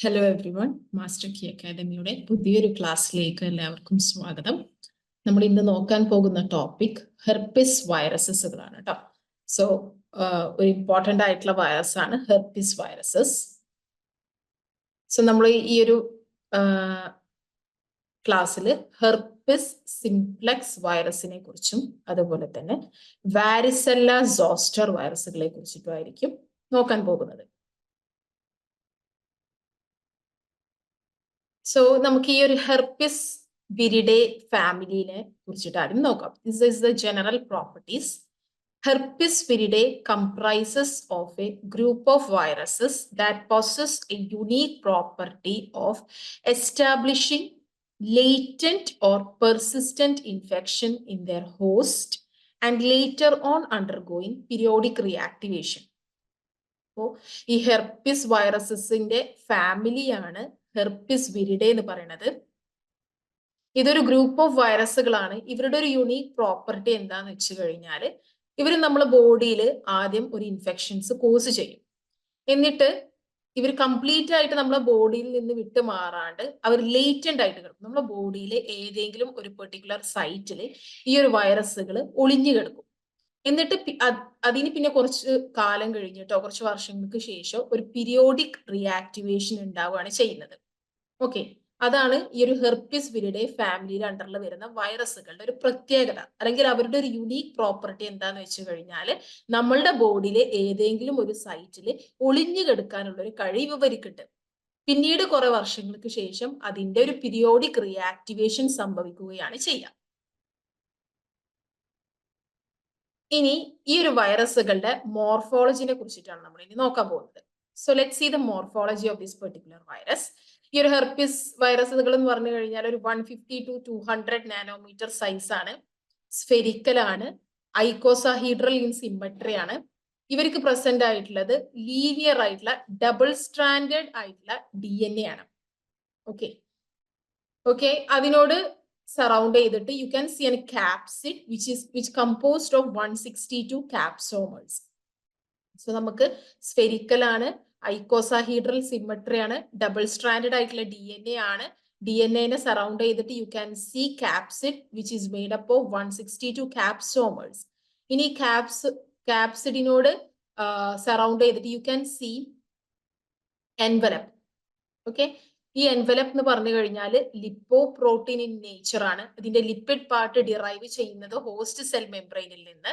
Hello everyone, master key അക്കാദമിയുടെ പുതിയൊരു ക്ലാസ്സിലേക്ക് എല്ലാവർക്കും സ്വാഗതം. നമ്മൾ ഇന്ന് നോക്കാൻ പോകുന്ന ടോപ്പിക് ഹെർപ്പിസ് വൈറസസുകളാണ് കേട്ടോ. സോ ഒരു ഇമ്പോർട്ടൻ്റ് ആയിട്ടുള്ള വൈറസ് ആണ് ഹെർപ്പിസ് വൈറസസ്. സോ നമ്മൾ ഈ ഒരു ക്ലാസ്സിൽ ഹെർപ്പിസ് സിംപ്ലെക്സ് വൈറസിനെ കുറിച്ചും അതുപോലെ തന്നെ വാരിസെല്ല സോസ്റ്റർ വൈറസുകളെ കുറിച്ചിട്ടുമായിരിക്കും നോക്കാൻ പോകുന്നത്. സോ നമുക്ക് ഈ ഒരു ഹെർപ്പിസ് വിരിഡെ ഫാമിലിനെ കുറിച്ചിട്ട് ആദ്യം നോക്കാം. This is the general properties. Herpes viridae comprises of a group of viruses that possess a unique property of establishing latent or persistent infection in their host and later on undergoing periodic reactivation. അപ്പോൾ ഈ herpes വൈറസസിന്റെ ഫാമിലിയാണ് herpes വിരിഡെ എന്ന് പറയുന്നത്. ഇതൊരു group of വൈറസുകളാണ്. ഇവരുടെ ഒരു unique property എന്താന്ന് വെച്ച് കഴിഞ്ഞാൽ ഇവർ നമ്മളെ ബോഡിയിൽ ആദ്യം ഒരു ഇൻഫെക്ഷൻസ് കോസ് ചെയ്യും. എന്നിട്ട് ഇവർ കംപ്ലീറ്റ് ആയിട്ട് നമ്മളെ ബോഡിയിൽ നിന്ന് വിട്ട് മാറാണ്ട് അവർ ലേറ്റന്റ് ആയിട്ട് കിടക്കും. നമ്മളെ ബോഡിയിലെ ഏതെങ്കിലും ഒരു പെർട്ടിക്കുലർ സൈറ്റിൽ ഈ ഒരു വൈറസുകൾ ഒളിഞ്ഞു കിടക്കും. എന്നിട്ട് അതിന് പിന്നെ കുറച്ച് കാലം കഴിഞ്ഞിട്ടോ കുറച്ച് വർഷങ്ങൾക്ക് ശേഷം ഒരു പീരിയോഡിക് റിയാക്ടിവേഷൻ ഉണ്ടാവുകയാണ് ചെയ്യുന്നത്. ഓക്കെ, അതാണ് ഈ ഒരു ഹെർപ്പിസ് വിരിഡെ ഫാമിലിയിൽ അണ്ടറിൽ വരുന്ന വൈറസുകളുടെ ഒരു പ്രത്യേകത, അല്ലെങ്കിൽ അവരുടെ ഒരു യുണീക് പ്രോപ്പർട്ടി എന്താന്ന് വെച്ച് കഴിഞ്ഞാൽ നമ്മളുടെ ബോഡിയിലെ ഏതെങ്കിലും ഒരു സൈറ്റിൽ ഒളിഞ്ഞു കിടക്കാനുള്ള ഒരു കഴിവ് ഇവർക്കുണ്ട്. പിന്നീട് കുറെ വർഷങ്ങൾക്ക് ശേഷം അതിന്റെ ഒരു പീരിയോഡിക് റിയാക്ടിവേഷൻ സംഭവിക്കുകയാണ് ചെയ്യുക. ഇനി ഈ ഒരു വൈറസുകളുടെ മോർഫോളജിനെ കുറിച്ചിട്ടാണ് നമ്മൾ ഇനി നോക്കാൻ പോകുന്നത്. So let's see the morphology of this particular virus. ഈ ഒരു ഹെർപ്പിസ് വൈറസുകൾ എന്ന് പറഞ്ഞു കഴിഞ്ഞാൽ ഒരു 150 to 200 നാനോമീറ്റർ സൈസ് ആണ്, സ്ഫെരിക്കൽ ആണ്, ഐക്കോസാഹീഡ്രൽ ഇൻ സിമ്മട്രി ആണ്. ഇവർക്ക് പ്രസന്റ് ആയിട്ടുള്ളത് ലീനിയർ ആയിട്ടുള്ള ഡബിൾ സ്ട്രാൻഡഡ് ആയിട്ടുള്ള DNA ആണ്. ഓക്കെ ഓക്കെ അതിനോട് സറൗണ്ട് ചെയ്തിട്ട് U can C N capsid which composed of 162 capsomers. So നമുക്ക് സ്ഫെരിക്കൽ ആണ്, ഐക്കോസാഹീഡ്രൽ സിമ്മട്രി ആണ്, ഡബിൾ സ്ട്രാൻഡഡ് ആയിട്ടുള്ള DNA ആണ്. DNA സറൗണ്ട് ചെയ്തിട്ട് U can C capsid which is made up of 162 capsomers. ഇനി capsidനോട് സറൗണ്ട് ചെയ്തിട്ട് U can C envelope. Okay, ഈ envelope എന്ന് പറഞ്ഞു കഴിഞ്ഞാൽ ലിപ്പോ പ്രോട്ടീൻ ഇൻ നേച്ചർ ആണ്. ഇതിന്റെ ലിപ്പിഡ് പാർട്ട് ഡിറൈവ് ചെയ്യുന്നത് ഹോസ്റ്റ് സെൽ മെംബ്രെയിനിൽ നിന്ന്.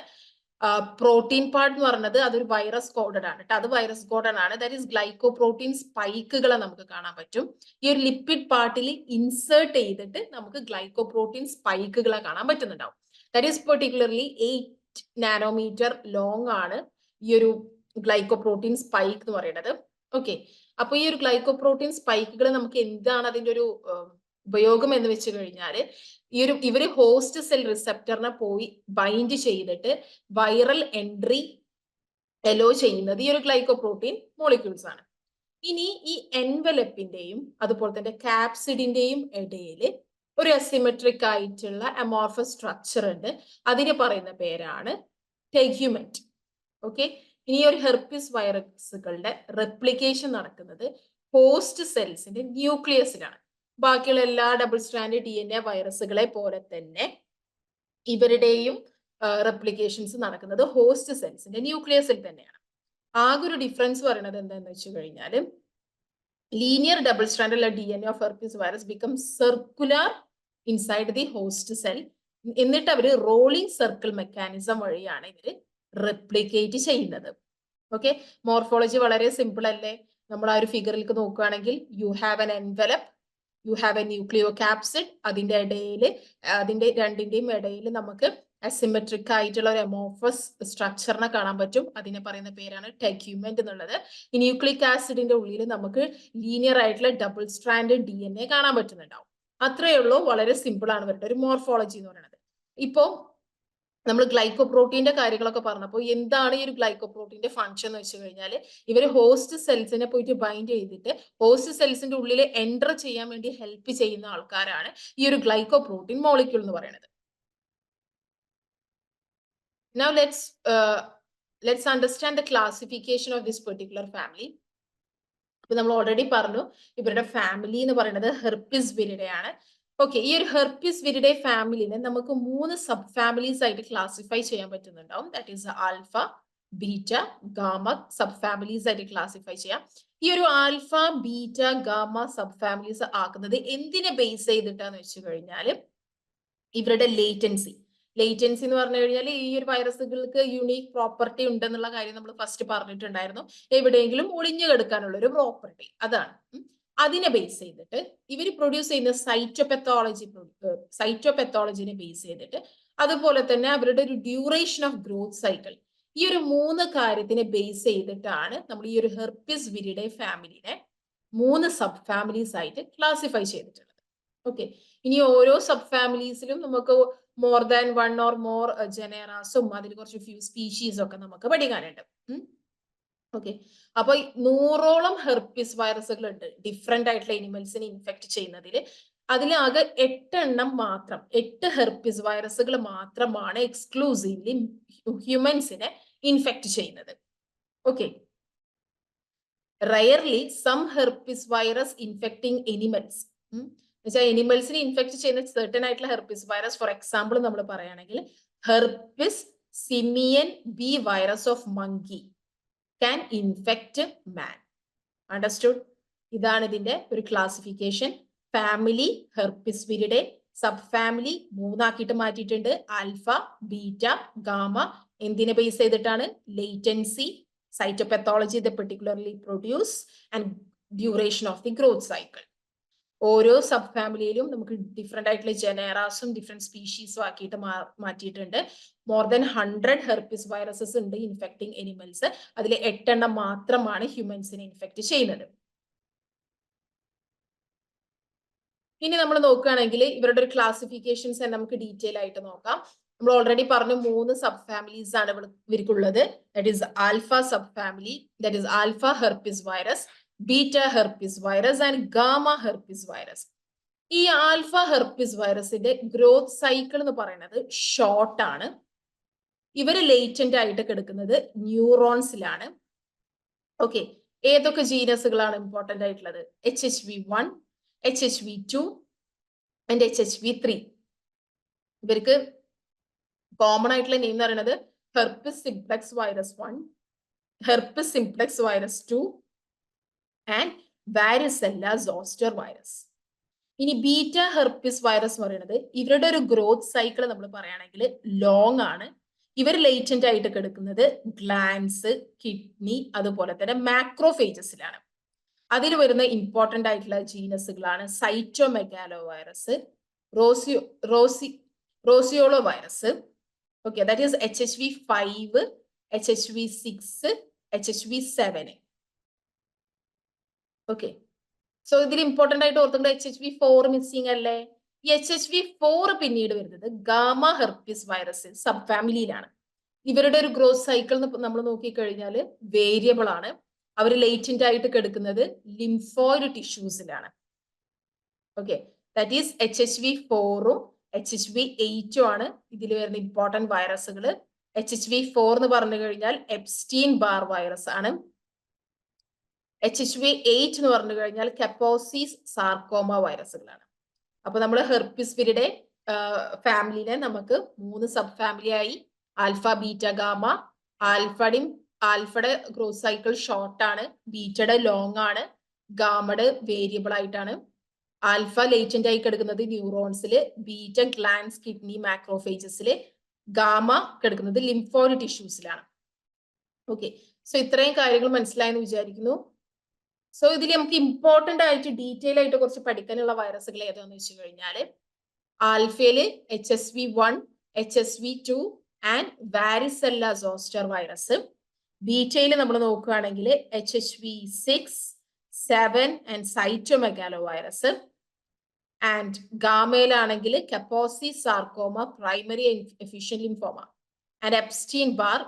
പ്രോട്ടീൻ പാർട്ട് എന്ന് പറയുന്നത് അതൊരു വൈറസ് കോഡഡ് ആണ്. അത് വൈറസ് കോഡഡ് ആണ്. ദാറ്റ് ഈസ് ഗ്ലൈക്കോപ്രോട്ടീൻ സ്പൈക്കുകളെ നമുക്ക് കാണാൻ പറ്റും. ഈ ഒരു ലിപ്പിഡ് പാർട്ടിൽ ഇൻസേർട്ട് ചെയ്തിട്ട് നമുക്ക് ഗ്ലൈക്കോപ്രോട്ടീൻ സ്പൈക്കുകളെ കാണാൻ പറ്റുന്നുണ്ടാവും. That is particularly 8 nanometre long ആണ് ഈ ഒരു ഗ്ലൈക്കോപ്രോട്ടീൻ സ്പൈക്ക് എന്ന് പറയുന്നത്. ഓക്കെ, അപ്പൊ ഈ ഒരു ഗ്ലൈക്കോപ്രോട്ടീൻ സ്പൈക്കുകൾ നമുക്ക് എന്താണ് അതിന്റെ ഒരു ഉപയോഗം എന്ന് വെച്ച് കഴിഞ്ഞാൽ ഇവര് ഹോസ്റ്റ് സെൽ റിസപ്റ്ററിനെ പോയി ബൈൻഡ് ചെയ്തിട്ട് വൈറൽ എൻട്രി എലോ ചെയ്യുന്നത് ഈ ഒരു ഗ്ലൈക്കോപ്രോട്ടീൻ മോളിക്യൂൾസ് ആണ്. ഇനി ഈ എൻവലപ്പിന്റെയും അതുപോലെ തന്നെ കാപ്സിഡിന്റെയും ഇടയിൽ ഒരു അസിമെട്രിക് ആയിട്ടുള്ള അമോർഫസ് സ്ട്രക്ചർ ഉണ്ട്. അതിന് പറയുന്ന പേരാണ് ടെഗ്യുമെന്റ്. ഓക്കെ, ഇനി ഒരു ഹെർപ്പിസ് വൈറസുകളുടെ റെപ്ലിക്കേഷൻ നടക്കുന്നത് ഹോസ്റ്റ് സെൽസിന്റെ ന്യൂക്ലിയസിലാണ്. ബാക്കിയുള്ള എല്ലാ ഡബിൾ സ്ട്രാൻഡ് DNA വൈറസുകളെ പോലെ തന്നെ ഇവരുടെയും റെപ്ലിക്കേഷൻസ് നടക്കുന്നത് ഹോസ്റ്റ് സെൽസിന്റെ ന്യൂക്ലിയസിൽ തന്നെയാണ്. ആകെ ഒരു ഡിഫറൻസ് പറയുന്നത് എന്താന്ന് വെച്ച് കഴിഞ്ഞാൽ linear double strand DNA of herpes virus become circular inside the host cell. എന്നിട്ട് അവർ റോളിംഗ് സർക്കിൾ മെക്കാനിസം വഴിയാണ് ഇവര് റെപ്ലിക്കേറ്റ് ചെയ്യുന്നത്. ഓക്കെ, മോർഫോളജി വളരെ സിമ്പിൾ അല്ലേ? നമ്മൾ ആ ഒരു ഫിഗറിലേക്ക് നോക്കുകയാണെങ്കിൽ you have an envelope, you have a nucleocapsid, അതിന്റെ ഇടയിൽ അതിന്റെ രണ്ടിന്റെയും ഇടയിൽ നമുക്ക് അസിമെട്രിക് ആയിട്ടുള്ള ഒരു അമോർഫസ് സ്ട്രക്ചറിനെ കാണാൻ പറ്റും. അതിനെ പറയുന്ന പേരാണ് ടെഗ്യുമെന്റ് എന്നുള്ളത്. ഈ ന്യൂക്ലിക് ആസിഡിന്റെ ഉള്ളിൽ നമുക്ക് ലീനിയർ ആയിട്ടുള്ള ഡബിൾ സ്ട്രാൻഡ് DNA കാണാൻ പറ്റുന്നുണ്ടാവും. അത്രയേ ഉള്ളൂ, വളരെ സിമ്പിൾ ആണ് ഇവരുടെ ഒരു മോർഫോളജി എന്ന് പറയുന്നത്. ഇപ്പോ നമ്മൾ ഗ്ലൈക്കോപ്രോട്ടീന്റെ കാര്യങ്ങളൊക്കെ പറഞ്ഞപ്പോൾ എന്താണ് ഈ ഒരു ഗ്ലൈക്കോപ്രോട്ടീന്റെ ഫംഗ്ഷൻ എന്ന് വെച്ച് കഴിഞ്ഞാൽ ഇവര് ഹോസ്റ്റ് സെൽസിനെ പോയിട്ട് ബൈൻഡ് ചെയ്തിട്ട് ഹോസ്റ്റ് സെൽസിന്റെ ഉള്ളിൽ എൻറ്റർ ചെയ്യാൻ വേണ്ടി ഹെൽപ്പ് ചെയ്യുന്ന ആൾക്കാരാണ് ഈ ഒരു ഗ്ലൈക്കോപ്രോട്ടീൻ മോളിക്യൂൾ എന്ന് പറയുന്നത്. Now let's understand the classification of this particular family. ഇപ്പൊ നമ്മൾ ഓൾറെഡി പറഞ്ഞു ഇവരുടെ ഫാമിലി എന്ന് പറയുന്നത് ഹെർപ്പിസ് വിരിഡെ ആണ്. ഓക്കെ, ഈ ഒരു ഹെർപ്പിസ് വിരിഡെ ഫാമിലിനെ നമുക്ക് 3 സബ് ഫാമിലീസ് ആയിട്ട് ക്ലാസിഫൈ ചെയ്യാൻ പറ്റുന്നുണ്ടാവും. That is alpha, beta, gamma subfamilies ആയിട്ട് ക്ലാസിഫൈ ചെയ്യാം. ഈ ഒരു alpha, beta, gamma subfamilies ആക്കുന്നത് എന്തിനെ ബേസ് ചെയ്തിട്ടാന്ന് വെച്ച് കഴിഞ്ഞാൽ ഇവരുടെ ലേറ്റൻസി എന്ന് പറഞ്ഞു കഴിഞ്ഞാൽ ഈ ഒരു വൈറസുകൾക്ക് യുണീക് പ്രോപ്പർട്ടി ഉണ്ടെന്നുള്ള കാര്യം നമ്മൾ ഫസ്റ്റ് പറഞ്ഞിട്ടുണ്ടായിരുന്നു. എവിടെയെങ്കിലും ഒളിഞ്ഞു കിടക്കാനുള്ള ഒരു പ്രോപ്പർട്ടി, അതാണ്. അതിനെ ബേസ് ചെയ്തിട്ട് ഇവർ പ്രൊഡ്യൂസ് ചെയ്യുന്ന സൈറ്റോപെത്തോളജിനെ ബേസ് ചെയ്തിട്ട്, അതുപോലെ തന്നെ അവരുടെ ഒരു ഡ്യൂറേഷൻ ഓഫ് ഗ്രോത്ത് സൈക്കിൾ, ഈ ഒരു 3 കാര്യത്തിനെ ബേസ് ചെയ്തിട്ടാണ് നമ്മൾ ഈ ഒരു ഹെർപ്പിസ് വിരിഡെ ഫാമിലിനെ 3 സബ് ഫാമിലീസ് ആയിട്ട് ക്ലാസിഫൈ ചെയ്തിട്ടുള്ളത്. ഓക്കെ, ഇനി ഓരോ സബ് ഫാമിലീസിലും നമുക്ക് മോർ ദാൻ 1 ഓർ മോർ ജനേറാസും അതിൽ കുറച്ച് ഫ്യൂ സ്പീഷീസ് ഒക്കെ നമുക്ക് പഠിക്കാനുണ്ട്. ഓക്കെ, അപ്പൊ 100ഓളം ഹെർപ്പിസ് വൈറസുകൾ ഉണ്ട് ഡിഫറെന്റ് ആയിട്ടുള്ള എനിമൽസിനെ ഇൻഫെക്ട് ചെയ്യുന്നതിൽ. അതിലാകെ 8 എണ്ണം മാത്രം, 8 ഹെർപ്പിസ് വൈറസുകൾ മാത്രമാണ് എക്സ്ക്ലൂസീവ്ലി ഹ്യൂമൻസിനെ ഇൻഫെക്ട് ചെയ്യുന്നത്. Okay, rarely some herpes virus infecting animals, എന്നുവെച്ചാൽ എനിമൽസിനെ ഇൻഫെക്ട് ചെയ്യുന്ന സെർട്ടൻ ആയിട്ടുള്ള ഹെർപ്പിസ് വൈറസ്, ഫോർ എക്സാമ്പിൾ നമ്മൾ പറയുകയാണെങ്കിൽ herpes simian B virus of monkey can infect man. Understood? ഇതാണ് ഇതിന്റെ ഒരു classification. Family herpes viridae, subfamily 3 ആക്കിയിട്ട് മാറ്റിയിട്ടുണ്ട്. ആൽഫ, ബീറ്റ, ഗാമ എന്തിനെ ബേസ് ചെയ്തിട്ടാണ്? Latency, cytopathology the particularly produce and duration of the growth cycle. ഓരോ സബ് ഫാമിലിയിലും നമുക്ക് ഡിഫറെന്റ് ആയിട്ടുള്ള ജനേറാസും ഡിഫറെന്റ് സ്പീഷീസും ആക്കിയിട്ട് മാറ്റിയിട്ടുണ്ട്. മോർ ദാൻ 100 ഹെർപ്പിസ് വൈറസസ് ഉണ്ട് ഇൻഫെക്ടിങ് എനിമൽസ്. അതിൽ 8 എണ്ണം മാത്രമാണ് ഹ്യൂമൻസിനെ ഇൻഫെക്ട് ചെയ്യുന്നത്. ഇനി നമ്മൾ നോക്കുകയാണെങ്കിൽ ഇവരുടെ ഒരു ക്ലാസിഫിക്കേഷൻസ് നമുക്ക് ഡീറ്റെയിൽ ആയിട്ട് നോക്കാം. നമ്മൾ ഓൾറെഡി പറഞ്ഞു 3 സബ് ഫാമിലീസ് ആണ് ഇവർക്കുള്ളത്. That is alpha subfamily, that is alpha herpes virus, beta herpes virus and gamma herpes virus. ഈ ആൽഫ ഹെർപ്പിസ് വൈറസിന്റെ ഗ്രോത്ത് സൈക്കിൾ എന്ന് പറയുന്നത് ഷോർട്ട് ആണ്. ഇവര് ലേറ്റന്റ് ആയിട്ട് കിടക്കുന്നത് ന്യൂറോൺസിലാണ്. ഓക്കെ, ഏതൊക്കെ ജീനസുകളാണ് ഇമ്പോർട്ടന്റ് ആയിട്ടുള്ളത്? HHV1, HHV2 and HHV3. ഇവർക്ക് കോമൺ ആയിട്ടുള്ള നെയിം എന്ന് പറയുന്നത് herpes simplex virus 1, herpes simplex virus 2 and varicella zoster virus. ഇനി ബീറ്റ ഹെർപ്പിസ് വൈറസ് എന്ന് പറയുന്നത് ഇവരുടെ ഒരു ഗ്രോത്ത് സൈക്കിൾ നമ്മൾ പറയുകയാണെങ്കിൽ ലോങ് ആണ്. ഇവർ ലേറ്റന്റ് ആയിട്ട് കിടക്കുന്നത് ഗ്ലാൻസ്, കിഡ്നി, അതുപോലെ തന്നെ മാക്രോഫേജസിലാണ്. അതിൽ വരുന്ന ഇമ്പോർട്ടന്റ് ആയിട്ടുള്ള ജീനസുകളാണ് cytomegalovirus, roseolovirus. Okay, that is HHV5, HHV6, HHV7. Okay, so ഇതിൽ ഇമ്പോർട്ടന്റ് ആയിട്ട് ഓർത്തുകൊണ്ട് HHV4 മിസ്സിംഗ് അല്ലേ? ഈ HHV4 പിന്നീട് വരുന്നത് ഗാമ ഹെർപ്പിസ് വൈറസ് സബ് ഫാമിലിയിലാണ്. ഇവരുടെ ഒരു ഗ്രോത്ത് സൈക്കിൾ നമ്മൾ നോക്കിക്കഴിഞ്ഞാൽ വേരിയബിൾ ആണ്. അവർ ലേറ്റന്റ് ആയിട്ട് കിടക്കുന്നത് ലിംഫോയിഡ് ടിഷ്യൂസിലാണ്. ഓക്കെ, ദാറ്റ് ഈസ് HHV4ഉം HHV8ഉം ആണ് ഇതിൽ വരുന്ന ഇമ്പോർട്ടന്റ് വൈറസുകൾ. HHV4 എന്ന് പറഞ്ഞു കഴിഞ്ഞാൽ എപ്സ്റ്റീൻ ബാർ വൈറസ് ആണ്. HHV8 എന്ന് പറഞ്ഞു കഴിഞ്ഞാൽ കപ്പോസിസ് സാർക്കോമ വൈറസുകളാണ്. അപ്പൊ നമ്മൾ ഹെർപ്പിസ് വിരിഡെ ഫാമിലിനെ നമുക്ക് 3 സബ് ഫാമിലി ആയി. Alpha, beta, gamma. ആൽഫയുടെ ഗ്രോത്ത് സൈക്കിൾ ഷോർട്ട് ആണ്, ബീറ്റയുടെ ലോങ് ആണ്, ഗാമയുടെ വേരിയബിൾ ആയിട്ടാണ്. ആൽഫ ലേറ്റന്റ് ആയി കിടക്കുന്നത് ന്യൂറോൺസിൽ, ബീറ്റ ഗ്ലാൻസ്, കിഡ്നി, മാക്രോഫേജസിൽ, ഗാമ കിടക്കുന്നത് ലിംഫോയിഡ് ടിഷ്യൂസിലാണ്. ഓക്കെ, സോ ഇത്രയും കാര്യങ്ങൾ മനസ്സിലായെന്ന് വിചാരിക്കുന്നു. സോ ഇതിൽ നമുക്ക് ഇമ്പോർട്ടന്റ് ആയിട്ട് ഡീറ്റെയിൽ ആയിട്ട് കുറച്ച് പഠിക്കാനുള്ള വൈറസുകൾ ഏതാണെന്ന് വെച്ച് കഴിഞ്ഞാൽ ആൽഫയില് HSV1, HSV2 and varicella zoster virus. ബീറ്റയിൽ നമ്മൾ നോക്കുകയാണെങ്കിൽ HHV6, 7 and cytomegalovirus. And ഗാമയിലാണെങ്കിൽ Kaposi sarcoma, primary effusion lymphoma and Epstein Barr,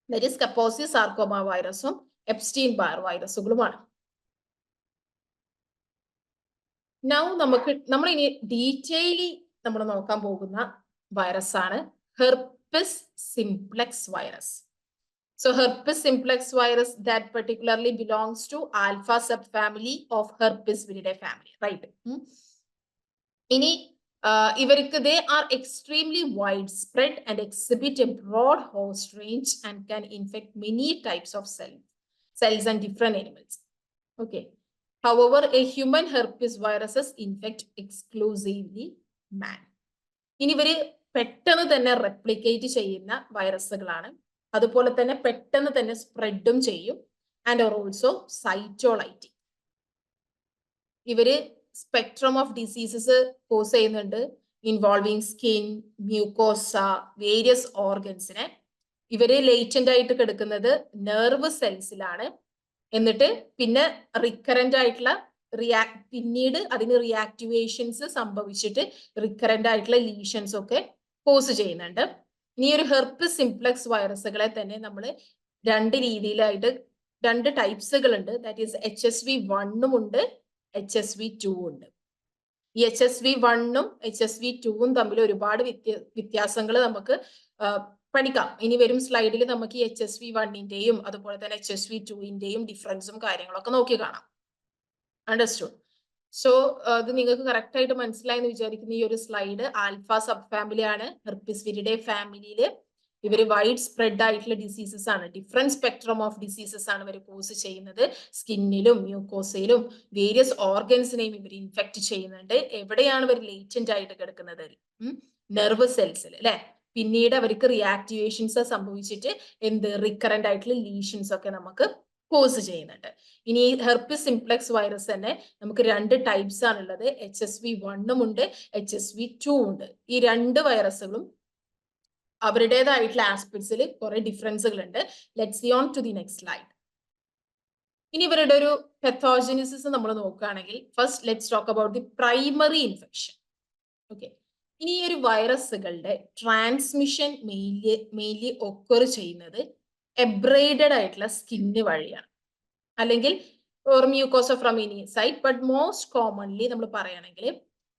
that is Kaposi sarcoma വൈറസും എപ്സ്റ്റീൻ ബാർ വൈറസുകളുമാണ്. നൗ നമ്മൾ ഇനി ഡീറ്റെയിലി നമ്മൾ നോക്കാൻ പോകുന്ന വൈറസ് ആണ് herpes simplex virus. So herpes simplex virus that particularly belongs to alpha subfamily of herpes viridae family, right? ഇനി ഇവർക്ക് they are extremely widespread and exhibit a broad host range and can infect many types of cells and different animals. Okay. However, a human herpes viruses infect exclusively man. ഇനി ഇവര് പെട്ടെന്ന് തന്നെ replicate ചെയ്യുന്ന വൈറസുകളാണ്. അതുപോലെ തന്നെ പെട്ടെന്ന് തന്നെ സ്പ്രെഡും ചെയ്യും. And or also cytolytic. ഇവര് സ്പെക്ട്രം ഓഫ് ഡിസീസസ് കോസ് ചെയ്യുന്നുണ്ട്, ഇൻവോൾവിങ് സ്കിൻ, മ്യൂക്കോസ, വേരിയസ് ഓർഗൻസിനെ. ഇവര് ലേറ്റന്റ് ആയിട്ട് കിടക്കുന്നത് നെർവ് സെൽസിലാണ്. എന്നിട്ട് പിന്നെ റിക്കറന്റ് ആയിട്ടുള്ള പിന്നീട് അതിന് റിയാക്ടിവേഷൻസ് സംഭവിച്ചിട്ട് റിക്കറന്റ് ആയിട്ടുള്ള ലീഷൻസ് ഒക്കെ കോസ് ചെയ്യുന്നുണ്ട്. ഇനി ഒരു ഹെർപ്പസ് സിംപ്ലക്സ് വൈറസുകളെ തന്നെ നമ്മൾ രണ്ട് രീതിയിലായിട്ട് രണ്ട് ടൈപ്സുകൾ ഉണ്ട്. ദാറ്റ് ഈസ് HSV1 ഉണ്ട്, HSV2 ഉണ്ട്. ഈ HSV1 HSV2 തമ്മിൽ ഒരുപാട് വ്യത്യാസങ്ങൾ നമുക്ക് പഠിക്കാം. ഇനി വരും സ്ലൈഡിൽ നമുക്ക് ഈ HSV1 അതുപോലെ തന്നെ HSV2 ഡിഫറൻസും കാര്യങ്ങളൊക്കെ നോക്കി കാണാം. അണ്ടർസ്റ്റുഡ്? സോ അത് നിങ്ങൾക്ക് കറക്റ്റ് ആയിട്ട് മനസ്സിലായി എന്ന് വിചാരിക്കുന്ന ഈ ഒരു സ്ലൈഡ് ആൽഫ സബ് ഫാമിലി ആണ്. ഹെർപ്പിസ് വിരിഡെ ഫാമിലിയില് ഇവര് വൈഡ് സ്പ്രെഡ് ആയിട്ടുള്ള ഡിസീസസ് ആണ്, ഡിഫറെന്റ് സ്പെക്ട്രം ഓഫ് ഡിസീസസ് ആണ് ഇവർ കോസ് ചെയ്യുന്നത്. സ്കിന്നിലും മ്യൂക്കോസയിലും വേരിയസ് ഓർഗൻസിനെയും ഇവർ ഇൻഫെക്ട് ചെയ്യുന്നുണ്ട്. എവിടെയാണ് ഇവർ ലേറ്റന്റ് ആയിട്ട് കിടക്കുന്നത്? നെർവ് സെൽസിൽ അല്ലെ. പിന്നീട് അവർക്ക് റിയാക്ടിവേഷൻസ് സംഭവിച്ചിട്ട് റിക്കറന്റ് ആയിട്ടുള്ള ലീഷൻസ് ഒക്കെ നമുക്ക് കോസ് ചെയ്യുന്നുണ്ട്. ഇനി ഹെർപ്പിസ് സിംപ്ലക്സ് വൈറസ് തന്നെ നമുക്ക് രണ്ട് ടൈപ്സ് ആണുള്ളത്. HSV1 ഉണ്ട്, HSV2 ഉണ്ട്. ഈ രണ്ട് വൈറസുകളും അവരുടേതായിട്ടുള്ള ആസ്പെക്ട്സിൽ കുറെ ഡിഫറൻസുകൾ ഉണ്ട്. Let's see on to the next slide. ഇനി ഇവരുടെ ഒരു പെത്തോജനിസിസ് നമ്മൾ നോക്കുകയാണെങ്കിൽ first let's talk about the primary infection. Okay. ഇനി ഈ ഒരു വൈറസുകളുടെ ട്രാൻസ്മിഷൻ മെയിൻലി ഒക്കർ ചെയ്യുന്നത് എബ്രേഡഡ് ആയിട്ടുള്ള സ്കിന്ന് വഴിയാണ്, അല്ലെങ്കിൽ mucosa from any site. But most commonly നമ്മൾ പറയുകയാണെങ്കിൽ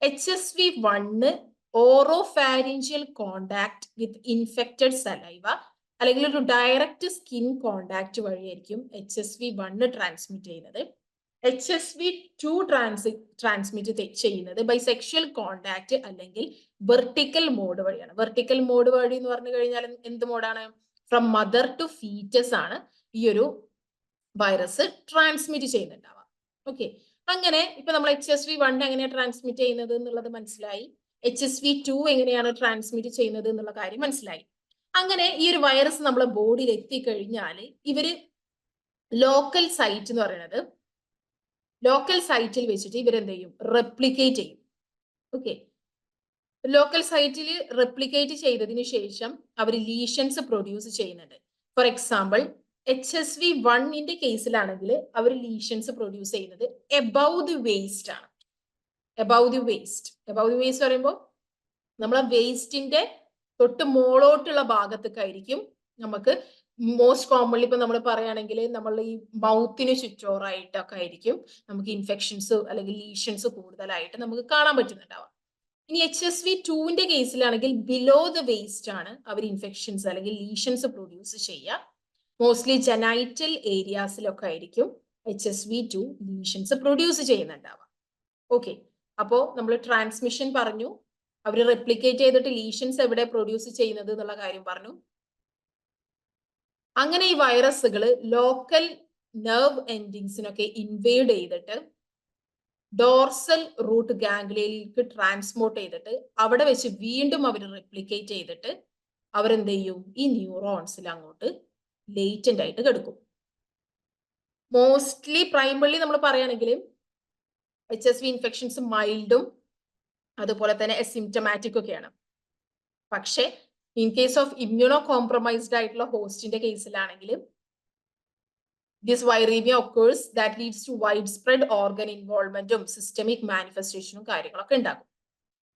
HSV1 oropharyngeal contact with infected saliva അല്ലെങ്കിൽ ഒരു ഡയറക്റ്റ് സ്കിൻ കോണ്ടാക്ട് വഴിയായിരിക്കും HSV1 ട്രാൻസ്മിറ്റ് ചെയ്യുന്നത്. HSV2 ട്രാൻസ്മിറ്റ് ചെയ്യുന്നത് ബൈ സെക്ഷൽ കോണ്ടാക്ട് അല്ലെങ്കിൽ വെർട്ടിക്കൽ മോഡ് വഴിയാണ്. വെർട്ടിക്കൽ മോഡ് വഴി എന്ന് പറഞ്ഞു കഴിഞ്ഞാൽ എന്ത് മോഡാണ്? ഫ്രം മദർ ടു ഫീറ്റസ് ആണ് ഈ ഒരു വൈറസ് ട്രാൻസ്മിറ്റ് ചെയ്യുന്നുണ്ടാവുക. ഓക്കെ. അങ്ങനെ ഇപ്പൊ നമ്മൾ HSV1 എങ്ങനെയാണ് ട്രാൻസ്മിറ്റ് ചെയ്യുന്നത് എന്നുള്ളത് മനസ്സിലായി. HSV2 എങ്ങനെയാണ് ട്രാൻസ്മിറ്റ് ചെയ്യുന്നത് എന്നുള്ള കാര്യം മനസ്സിലായി. അങ്ങനെ ഈ ഒരു വൈറസ് നമ്മളെ ബോഡിയിൽ എത്തിക്കഴിഞ്ഞാൽ ഇവര് ലോക്കൽ സൈറ്റ് എന്ന് പറയുന്നത്, ലോക്കൽ സൈറ്റിൽ വെച്ചിട്ട് ഇവരെന്ത് ചെയ്യും? റെപ്ലിക്കേറ്റ് ചെയ്യും. ഓക്കെ. ലോക്കൽ സൈറ്റിൽ റെപ്ലിക്കേറ്റ് ചെയ്തതിനു ശേഷം അവർ ലീഷൻസ് പ്രൊഡ്യൂസ് ചെയ്യുന്നുണ്ട്. ഫോർ എക്സാമ്പിൾ HSV1 കേസിലാണെങ്കിൽ അവർ ലീഷൻസ് പ്രൊഡ്യൂസ് ചെയ്യുന്നത് എബവ് ദി വേസ്റ്റ് ആണ്. എബവ് ദി വേസ്റ്റ് പറയുമ്പോൾ നമ്മളെ വേസ്റ്റിന്റെ തൊട്ട് മോളോട്ടുള്ള ഭാഗത്തേക്കായിരിക്കും നമുക്ക് മോസ്റ്റ് കോമൺലി ഇപ്പൊ നമ്മൾ പറയുകയാണെങ്കിൽ നമ്മൾ ഈ മൗത്തിന് ചുറ്റോറായിട്ടൊക്കെ ആയിരിക്കും നമുക്ക് ഇൻഫെക്ഷൻസ് അല്ലെങ്കിൽ ലീഷൻസ് കൂടുതലായിട്ട് നമുക്ക് കാണാൻ പറ്റുന്നുണ്ടാവാം. ഇനി HSV2 കേസിലാണെങ്കിൽ ബിലോ ദ വേസ്റ്റ് ആണ് അവർ ഇൻഫെക്ഷൻസ് അല്ലെങ്കിൽ ലീഷൻസ് പ്രൊഡ്യൂസ് ചെയ്യുക. മോസ്റ്റ്ലി ജനൈറ്റൽ ഏരിയാസിലൊക്കെ ആയിരിക്കും HSV2 ലീഷൻസ് പ്രൊഡ്യൂസ് ചെയ്യുന്നുണ്ടാവുക. ഓക്കെ. അപ്പോ നമ്മൾ ട്രാൻസ്മിഷൻ പറഞ്ഞു, അവർ റെപ്ലിക്കേറ്റ് ചെയ്തിട്ട് ലീഷൻസ് എവിടെ പ്രൊഡ്യൂസ് ചെയ്യുന്നത് എന്നുള്ള കാര്യം പറഞ്ഞു. അങ്ങനെ ഈ വൈറസുകൾ ലോക്കൽ നെർവ് എൻഡിങ്സിനൊക്കെ ഇൻവേഡ് ചെയ്തിട്ട് ഡോർസൽ റൂട്ട് ഗാംഗ്ലിയയിലേക്ക് ട്രാൻസ്പോർട്ട് ചെയ്തിട്ട് അവിടെ വെച്ച് വീണ്ടും അവർ റെപ്ലിക്കേറ്റ് ചെയ്തിട്ട് അവരെന്ത് ചെയ്യും? ഈ ന്യൂറോൺസിൽ അങ്ങോട്ട് ലേറ്റന്റ് ആയിട്ട് കിടക്കും. മോസ്റ്റ്ലി പ്രൈമറിലി നമ്മൾ പറയുകയാണെങ്കിൽ HSV ഇൻഫെക്ഷൻസ് മൈൽഡും അതുപോലെ തന്നെ അസിംറ്റമാറ്റിക് ഒക്കെയാണ്. പക്ഷെ in case of immuno compromised ആയിട്ടുള്ള ഹോസ്റ്റിന്റെ കേസിലാണെങ്കിൽ this viremia occurs that leads to wide spread organ ഇൻവോൾവ്മെന്റും സിസ്റ്റമിക് മാനിഫെസ്റ്റേഷനും കാര്യങ്ങളൊക്കെ ഉണ്ടാകും.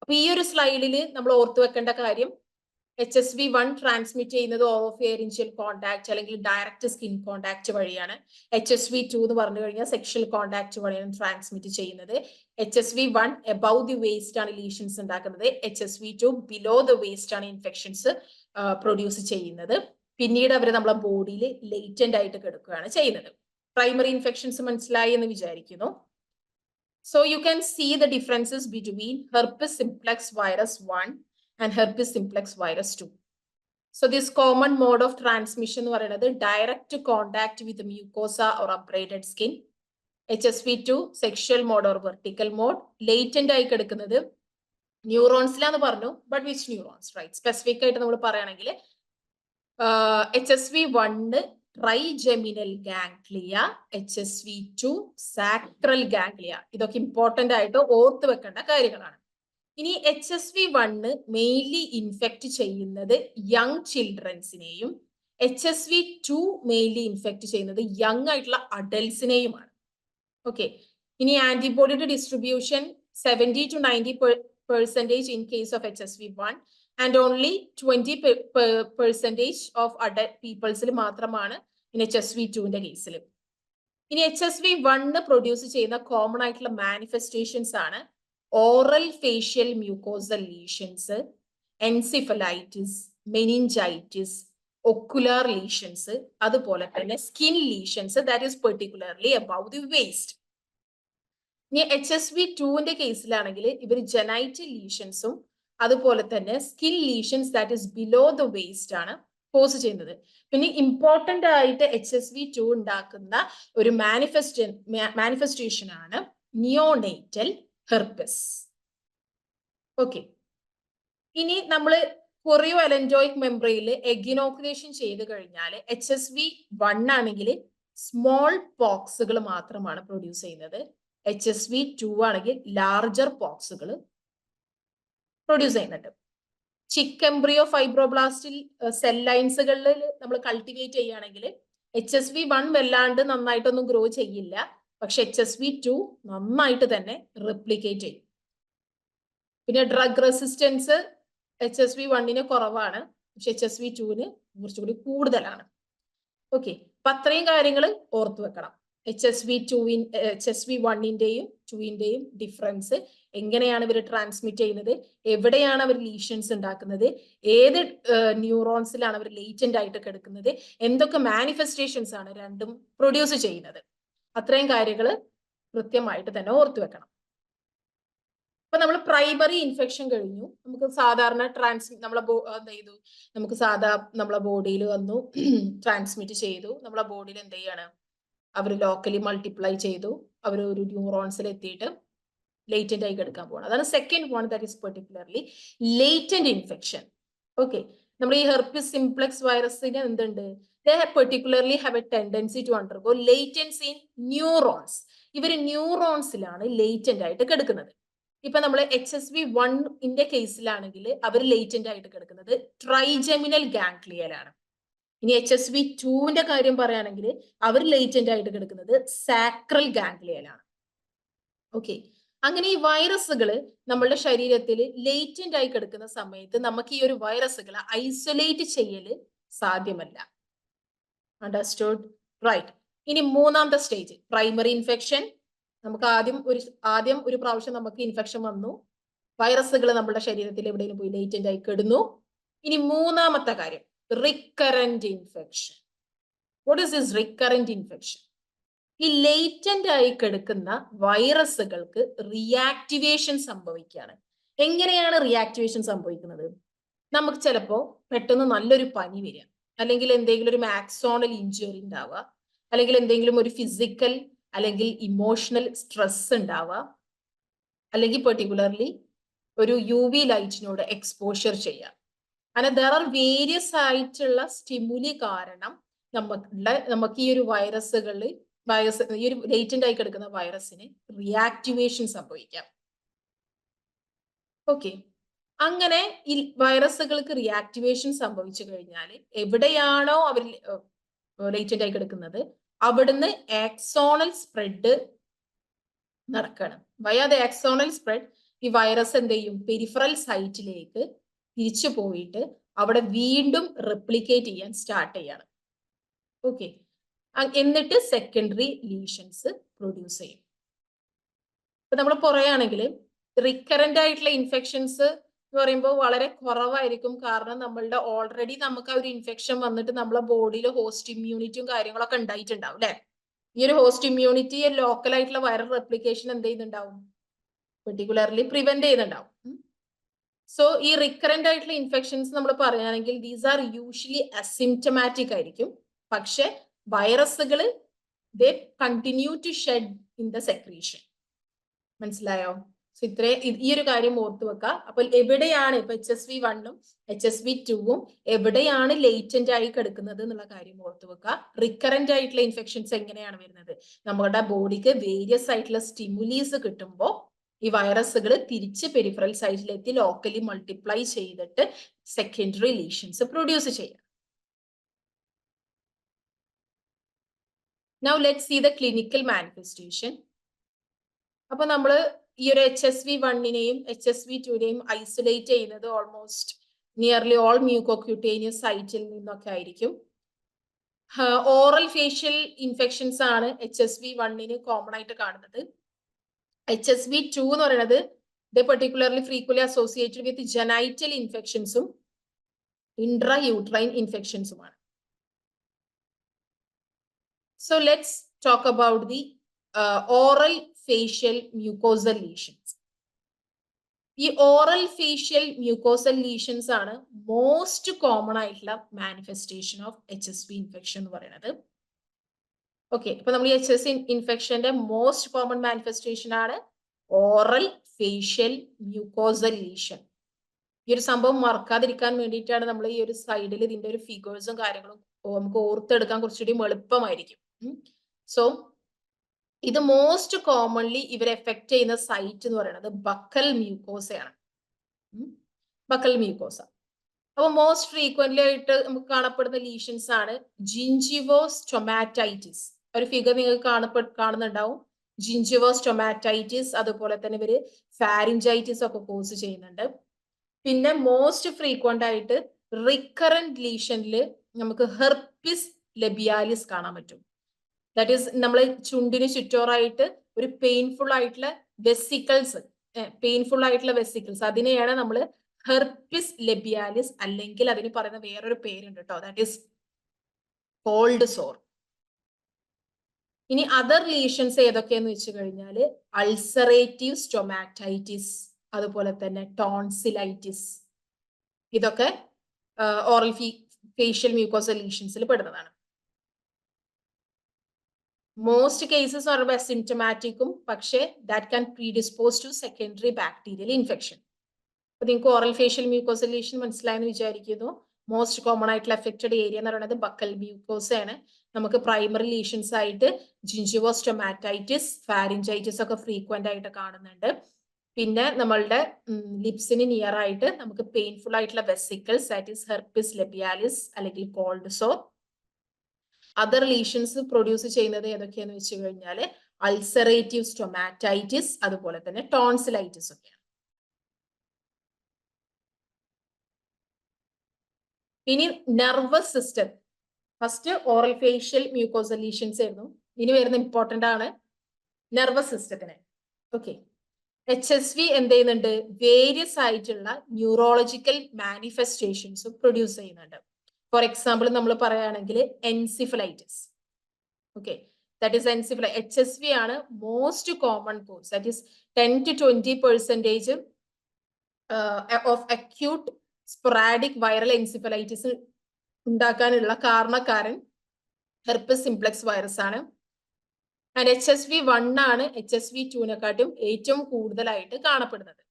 അപ്പൊ ഈ ഒരു സ്ലൈഡിൽ നമ്മൾ ഓർത്തു വെക്കേണ്ട കാര്യം HSV1 ട്രാൻസ്മിറ്റ് ചെയ്യുന്നത് ഓറോഫേരിഞ്ചിയൽ കോണ്ടാക്ട് അല്ലെങ്കിൽ ഡയറക്റ്റ് സ്കിൻ കോണ്ടാക്ട് വഴിയാണ്. HSV2 എന്ന് പറഞ്ഞു കഴിഞ്ഞാൽ സെക്ഷൽ കോണ്ടാക്ട് വഴിയാണ് ട്രാൻസ്മിറ്റ് ചെയ്യുന്നത്. HSV1 എബവ് ദി വേസ്റ്റ് ആണ് ലീഷൻസ് ഉണ്ടാക്കുന്നത്. HSV2 ബിലോ ദ വേസ്റ്റ് ആണ് ഇൻഫെക്ഷൻസ് പ്രൊഡ്യൂസ് ചെയ്യുന്നത്. പിന്നീട് അവർ നമ്മളെ ബോഡിയിൽ ലേറ്റന്റ് ആയിട്ട് കിടക്കുകയാണ് ചെയ്യുന്നത്. പ്രൈമറി ഇൻഫെക്ഷൻസ് മനസ്സിലായി എന്ന് വിചാരിക്കുന്നു. So you can see the differences between herpes simplex virus 1 and herpes simplex virus 2. So this common mode of transmission എന്ന് പറയുന്നത് direct contact with mucosa or abraded skin. HSV2 sexual mode or vertical mode. Latent ആയി കിടക്കുന്നത് ന്യൂറോൺസിലാന്ന് പറഞ്ഞു, but which neurons, right? Specific ആയിട്ട് നമ്മൾ പറയുകയാണെങ്കിൽ HSV1 trigeminal ganglia, HSV2 sacral ganglia. ഇതൊക്കെ ഇമ്പോർട്ടന്റ് ആയിട്ട് ഓർത്ത് വെക്കേണ്ട കാര്യങ്ങളാണ്. ഇനി HSV1 മെയിൻലി ഇൻഫെക്ട് ചെയ്യുന്നത് യങ് ചിൽഡ്രൻസിനെയും HSV2 മെയിൻലി ഇൻഫെക്ട് ചെയ്യുന്നത് യങ് ആയിട്ടുള്ള അഡൽസിനെയുമാണ്. ഓക്കെ, ഇനി ആന്റിബോഡിയുടെ distribution 70 to 90% in case of HSV1 and only 20% of adult people's മാത്രമാണ് in HSV2ന്റെ കേസിൽ. ഇനി HSV1 പ്രൊഡ്യൂസ് ചെയ്യുന്ന കോമൺ ആയിട്ടുള്ള മാനിഫെസ്റ്റേഷൻസ് ആണ് oral facial mucosal lesions, encephalitis, meningitis, ocular lesions, അതുപോലെ തന്നെ skin lesions that is particularly about the waist. ഇനി HSV2ന്റെ കേസിലാണെങ്കിൽ ഇവർ ജെനൈറ്റൽ ലീഷൻസും അതുപോലെ തന്നെ skin lesions that is below the waist ആണ് കോസ് ചെയ്യുന്നത്. പിന്നെ ഇമ്പോർട്ടന്റ് ആയിട്ട് HSV2 ഉണ്ടാക്കുന്ന ഒരു മാനിഫെസ്റ്റേഷൻ ആണ് നിയോനേറ്റൽ ഹെർപ്പസ്. ഓക്കെ, ഇനി നമ്മൾ കൊറിയോ അലൻജോയിക് മെംബ്രെയിൽ എഗിനോക്കുലേഷൻ ചെയ്ത് കഴിഞ്ഞാൽ HSV1 ആണെങ്കിൽ സ്മോൾ പോക്സുകൾ മാത്രമാണ് പ്രൊഡ്യൂസ് ചെയ്യുന്നത്. HSV2 ആണെങ്കിൽ ലാർജർ പോക്സുകൾ പ്രൊഡ്യൂസ് ചെയ്യുന്നുണ്ട്. ചിക്കെംബ്രിയോ ഫൈബ്രോബ്ലാസ്റ്റിൽ സെൽ ലൈൻസുകളിൽ നമ്മൾ കൾട്ടിവേറ്റ് ചെയ്യുകയാണെങ്കിൽ HSV1 വല്ലാണ്ട് നന്നായിട്ടൊന്നും ഗ്രോ ചെയ്യില്ല, പക്ഷെ HSV2 നന്നായിട്ട് തന്നെ റെപ്ലിക്കേറ്റ് ചെയ്യും. പിന്നെ ഡ്രഗ് റെസിസ്റ്റൻസ് HSV1 കുറവാണ്, പക്ഷെ HSV2 കുറച്ചുകൂടി കൂടുതലാണ്. ഓക്കെ, അപ്പൊ അത്രയും കാര്യങ്ങൾ ഓർത്തു വെക്കണം. HSV1ന്റെയും 2ന്റെയും ഡിഫറൻസ്, എങ്ങനെയാണ് ഇവർ ട്രാൻസ്മിറ്റ് ചെയ്യുന്നത്, എവിടെയാണ് അവർ ലീഷൻസ് ഉണ്ടാക്കുന്നത്, ഏത് ന്യൂറോൺസിലാണ് അവർ ലേറ്റന്റ് ആയിട്ട് കിടക്കുന്നത്, എന്തൊക്കെ മാനിഫെസ്റ്റേഷൻസ് ആണ് രണ്ടും പ്രൊഡ്യൂസ് ചെയ്യുന്നത്, അത്രയും കാര്യങ്ങൾ കൃത്യമായിട്ട് തന്നെ ഓർത്തു വെക്കണം. അപ്പൊ നമ്മൾ പ്രൈമറി ഇൻഫെക്ഷൻ കഴിഞ്ഞു, നമുക്ക് സാധാരണ നമുക്ക് നമ്മളെ ബോഡിയിൽ വന്നു, ട്രാൻസ്മിറ്റ് ചെയ്തു, നമ്മളെ ബോഡിയിൽ എന്ത് ചെയ്യാണ്, അവർ ലോക്കലി മൾട്ടിപ്ലൈ ചെയ്തു, അവർ ഒരു ന്യൂറോൺസിൽ എത്തിയിട്ട് ലേറ്റന്റ് ആയി കിടക്കാൻ പോകണം. അതാണ് second one, that is particularly latent infection. Okay, നമ്മൾ ഈ ഹെർപ്പിസ് സിംപ്ലെക്സ് വൈറസിന് എന്തുണ്ട്, they particularly have a tendency to undergo latency in neurons. ഇവർ ന്യൂറോൺസിലാണ് ലേറ്റന്റ് ആയിട്ട് കിടക്കുന്നത്. ഇപ്പൊ നമ്മൾ HSV1ന്റെ കേസിലാണെങ്കിൽ അവർ ലേറ്റന്റ് ആയിട്ട് കിടക്കുന്നത് ട്രൈജെമിനൽ ഗാംഗ്ലിയയിലാണ്. ഇനി HSV2ന്റെ കാര്യം പറയുകയാണെങ്കിൽ അവർ ലേറ്റന്റ് ആയിട്ട് കിടക്കുന്നത് സാക്രൽ ഗാംഗ്ലിയയിലാണ്. ഓക്കെ, അങ്ങനെ ഈ വൈറസുകൾ നമ്മളുടെ ശരീരത്തിൽ ലേറ്റന്റ് ആയി കിടക്കുന്ന സമയത്ത് നമുക്ക് ഈ ഒരു വൈറസുകളെ ഐസൊലേറ്റ് ചെയ്യല് സാധ്യമല്ല. Understood, right? ഇനി മൂന്നാമത്തെ സ്റ്റേജ് പ്രൈമറി ഇൻഫെക്ഷൻ. നമുക്ക് ആദ്യം ഒരു പ്രാവശ്യം നമുക്ക് ഇൻഫെക്ഷൻ വന്നു, വൈറസുകൾ നമ്മുടെ ശരീരത്തിൽ എവിടെയെങ്കിലും പോയി ലേറ്റന്റ് ആയി കിടന്നു. ഇനി മൂന്നാമത്തെ കാര്യം recurrent infection. What is this recurrent infection? ഈ ലേറ്റന്റ് ആയി കിടക്കുന്ന വൈറസുകൾക്ക് റിയാക്ടിവേഷൻ സംഭവിക്കുകയാണ്. എങ്ങനെയാണ് റിയാക്ടിവേഷൻ സംഭവിക്കുന്നത്? നമുക്ക് ചിലപ്പോ പെട്ടെന്ന് നല്ലൊരു പനി വരിക, അല്ലെങ്കിൽ എന്തെങ്കിലും ഒരു മാക്സോണൽ ഇഞ്ചുറി ഉണ്ടാവുക, അല്ലെങ്കിൽ എന്തെങ്കിലും ഒരു ഫിസിക്കൽ അല്ലെങ്കിൽ ഇമോഷണൽ സ്ട്രെസ് ഉണ്ടാവുക, അല്ലെങ്കിൽ പെർട്ടിക്കുലർലി ഒരു UV ലൈറ്റിനോട് എക്സ്പോഷർ ചെയ്യുക. അങ്ങനെ ദർ ആർ വേരിയസ് ആയിട്ടുള്ള സ്റ്റിമുലി കാരണം നമുക്ക് ഈ ഒരു ഈ ഒരു ലേറ്റന്റ് ആയി കിടക്കുന്ന വൈറസിന് റിയാക്ടിവേഷൻ സംഭവിക്കാം. ഓക്കെ, അങ്ങനെ ഈ വൈറസുകൾക്ക് റിയാക്ടിവേഷൻ സംഭവിച്ചു കഴിഞ്ഞാൽ എവിടെയാണോ അവർ ലേറ്റന്റ് ആയി കിടക്കുന്നത് അവിടുന്ന് ആക്സോണൽ സ്പ്രെഡ് നടക്കണം. വയാ ദ ആക്സോണൽ സ്പ്രെഡ് ഈ വൈറസ് എന്ത് ചെയ്യും, പെരിഫറൽ സൈറ്റിലേക്ക് തിരിച്ചു പോയിട്ട് അവിടെ വീണ്ടും റെപ്ലിക്കേറ്റ് ചെയ്യാൻ സ്റ്റാർട്ട് ചെയ്യണം. ഓക്കെ, എന്നിട്ട് സെക്കൻഡറി ലീഷൻസ് പ്രൊഡ്യൂസ് ചെയ്യും. ഇപ്പൊ നമ്മൾ പറയുകയാണെങ്കിൽ റിക്കറന്റ് ആയിട്ടുള്ള ഇൻഫെക്ഷൻസ് എന്ന് പറയുമ്പോൾ വളരെ കുറവായിരിക്കും. കാരണം നമ്മളുടെ ഓൾറെഡി നമുക്ക് ആ ഒരു ഇൻഫെക്ഷൻ വന്നിട്ട് നമ്മളെ ബോഡിയിൽ ഹോസ്റ്റ് ഇമ്മ്യൂണിറ്റിയും കാര്യങ്ങളൊക്കെ ഉണ്ടായിട്ടുണ്ടാവും അല്ലെ. ഈ ഒരു ഹോസ്റ്റ് ഇമ്മ്യൂണിറ്റി ലോക്കൽ ആയിട്ടുള്ള വൈറൽ റെപ്ലിക്കേഷൻ എന്ത് ചെയ്യുന്നുണ്ടാവും, പെർട്ടിക്കുലർലി പ്രിവെന്റ് ചെയ്യുന്നുണ്ടാവും. സോ ഈ റിക്കറന്റ് ആയിട്ടുള്ള ഇൻഫെക്ഷൻസ് നമ്മൾ പറയുകയാണെങ്കിൽ ദീസ് ആർ യൂഷ്വലി അസിംറ്റമാറ്റിക് ആയിരിക്കും. പക്ഷെ വൈറസുകൾ they continue to shed in the secretion. മനസ്സിലായോ? സോ ഈ ഒരു കാര്യം ഓർത്തു വെക്കുക. അപ്പോൾ എവിടെയാണ് ഇപ്പൊ HSV1 HSV2 എവിടെയാണ് ലേറ്റന്റ് ആയി കിടക്കുന്നത് എന്നുള്ള കാര്യം ഓർത്തു വെക്കുക. റിക്കറന്റ് ആയിട്ടുള്ള ഇൻഫെക്ഷൻസ് എങ്ങനെയാണ് വരുന്നത്, നമ്മുടെ ബോഡിക്ക് വേരിയസ് ആയിട്ടുള്ള സ്റ്റിമുലീസ് കിട്ടുമ്പോൾ ഈ വൈറസുകൾ തിരിച്ച് പെരിഫറൽ സൈറ്റിലെത്തി ലോക്കലി മൾട്ടിപ്ലൈ ചെയ്തിട്ട് സെക്കൻഡറി ലീഷൻസ് പ്രൊഡ്യൂസ് ചെയ്യാം. Now let's see the clinical manifestation. അപ്പൊ നമ്മള് ഈ ഒരു HSV1നെയും HSV2നെയും ഐസൊലേറ്റ് ചെയ്യുന്നത് ഓൾമോസ്റ്റ് നിയർലി ഓൾ മ്യൂക്കോക്യൂട്ടേനിയസ് സൈറ്റിൽ നിന്നൊക്കെ ആയിരിക്കും. ഓറൽ ഫേഷ്യൽ ഇൻഫെക്ഷൻസ് ആണ് HSV1ന് കോമൺ ആയിട്ട് കാണുന്നത്. HSV2 എന്ന് പറയുന്നത് particularly frequently associated with genital ഇൻഫെക്ഷൻസും ഇൻട്രായൂട്രൈൻ ഇൻഫെക്ഷൻസുമാണ്. So let's talk about the oral facial mucosal lesions. ഈ ഓറൽ ഫേഷ്യൽ മ്യൂക്കോസൽ ലീഷൻസ് ആണ് മോസ്റ്റ് കോമൺ ആയിട്ടുള്ള മാനിഫെസ്റ്റേഷൻ ഓഫ് HSV ഇൻഫെക്ഷൻ എന്ന് പറയുന്നത്. ഓക്കെ, ഇപ്പൊ നമ്മൾ ഈ HSV ഇൻഫെക്ഷന്റെ മോസ്റ്റ് കോമൺ മാനിഫെസ്റ്റേഷൻ ആണ് ഓറൽ ഫേഷ്യൽ മ്യൂക്കോസൽ ലീഷൻ. ഈ ഒരു സംഭവം മറക്കാതിരിക്കാൻ വേണ്ടിയിട്ടാണ് നമ്മൾ ഈ ഒരു സൈഡിൽ ഇതിന്റെ ഒരു ഫിഗേഴ്സും കാര്യങ്ങളും നമുക്ക് ഓർത്തെടുക്കാൻ കുറച്ചുകൂടി എളുപ്പമായിരിക്കും. സോ ഇത് മോസ്റ്റ് കോമൺലി ഇവരെ എഫക്ട് ചെയ്യുന്ന സൈറ്റ് എന്ന് പറയുന്നത് ബക്കൽ മ്യൂക്കോസയാണ്. Buccal mucosa. അപ്പൊ മോസ്റ്റ് ഫ്രീക്വന്റ്ലി ആയിട്ട് നമുക്ക് കാണപ്പെടുന്ന ലീഷൻസ് ആണ് ജിഞ്ചിവോസ്റ്റൊമാറ്റൈറ്റിസ്. ഒരു ഫിഗർ നിങ്ങൾക്ക് കാണുന്നുണ്ടാവും. ജിഞ്ചിവോസ്റ്റൊമാറ്റൈറ്റിസ്, അതുപോലെ തന്നെ ഇവര് ഫാരിഞ്ചൈറ്റിസ് ഒക്കെ കോസ് ചെയ്യുന്നുണ്ട്. പിന്നെ മോസ്റ്റ് ഫ്രീക്വന്റ് ആയിട്ട് റിക്കറന്റ് ലീഷനിൽ നമുക്ക് ഹെർപ്പിസ് ലെബിയാലിസ് കാണാൻ പറ്റും. ദാറ്റ് ഈസ് നമ്മൾ ചുണ്ടിന് ചുറ്റോറായിട്ട് ഒരു പെയിൻഫുൾ ആയിട്ടുള്ള വെസിക്കിൾസ് അതിനെയാണ് നമ്മൾ ഹെർപ്പിസ് ലെബിയാലിസ്, അല്ലെങ്കിൽ അതിന് പറയുന്ന വേറൊരു പേരുണ്ട് കേട്ടോ, ദാറ്റ് ഈസ് കോൾഡ് സോർ. ഇനി അതർ ലീഷൻസ് ഏതൊക്കെയെന്ന് വെച്ച് കഴിഞ്ഞാൽ അൾസറേറ്റീവ് സ്റ്റൊമാറ്റൈറ്റിസ്, അതുപോലെ തന്നെ ടോൺസിലൈറ്റിസ്, ഇതൊക്കെ ഓറൽ ഫേഷ്യൽ മ്യൂക്കോസൽ ലീഷൻസിൽ പെടുന്നതാണ്. മോസ്റ്റ് കേസസ് ആർ അസിംറ്റമാറ്റിക്കും, പക്ഷേ that can predispose to secondary bacterial infection. അപ്പൊ നിങ്ങൾക്ക് ഓറൽ ഫേഷ്യൽ മ്യൂക്കോസൽ ലീഷൻ മനസ്സിലായെന്ന് വിചാരിക്കുന്നു. മോസ്റ്റ് കോമൺ ആയിട്ടുള്ള എഫക്റ്റഡ് ഏരിയ എന്ന് പറയുന്നത് ബക്കൽ മ്യൂക്കോസയാണ്. നമുക്ക് പ്രൈമറി ലീഷൻസ് ആയിട്ട് ജിഞ്ചിവോസ്റ്റൊമാറ്റൈറ്റിസ്, ഫാരിഞ്ചൈറ്റിസ് ഒക്കെ ഫ്രീക്വന്റ് ആയിട്ട് കാണുന്നുണ്ട്. പിന്നെ നമ്മളുടെ ലിപ്സിന് നിയർ ആയിട്ട് നമുക്ക് പെയിൻഫുൾ ആയിട്ടുള്ള വെസിക്കിൾസ്, ദാറ്റ് ഈസ് ഹെർപ്പിസ് ലെബിയാലിസ് അല്ലെങ്കിൽ കോൾഡ് സോർ. അതർ ലീഷൻസ് പ്രൊഡ്യൂസ് ചെയ്യുന്നത് ഏതൊക്കെയാന്ന് വെച്ച് കഴിഞ്ഞാൽ അൾസറേറ്റീവ് സ്റ്റൊമാറ്റൈറ്റിസ്, അതുപോലെ തന്നെ ടോൺസിലൈറ്റിസ് ഒക്കെയാണ്. ഇനി nervous system. First oral facial mucosal lesions ആയിരുന്നു. ഇനി വരുന്ന ഇമ്പോർട്ടന്റ് ആണ് നെർവസ് സിസ്റ്റത്തിന്. ഓക്കെ, HSV എന്ത് ചെയ്യുന്നുണ്ട്, വേരിയസ് ആയിട്ടുള്ള ന്യൂറോളജിക്കൽ മാനിഫെസ്റ്റേഷൻസും പ്രൊഡ്യൂസ് ചെയ്യുന്നുണ്ട്. ഫോർ എക്സാമ്പിൾ നമ്മൾ പറയുകയാണെങ്കിൽ encephalitis. Okay, that is HSV ആണ് most common cause. That is 10 to 20% of acute sporadic viral encephalitis ഉണ്ടാക്കാനുള്ള കാരണക്കാരൻ ഹെർപ്പിസ് സിംപ്ലെക്സ് വൈറസ് ആണ്. ആൻഡ് HSV1 ആണ് HSV2നെക്കാട്ടും ഏറ്റവും കൂടുതലായിട്ട് കാണപ്പെടുന്നത്.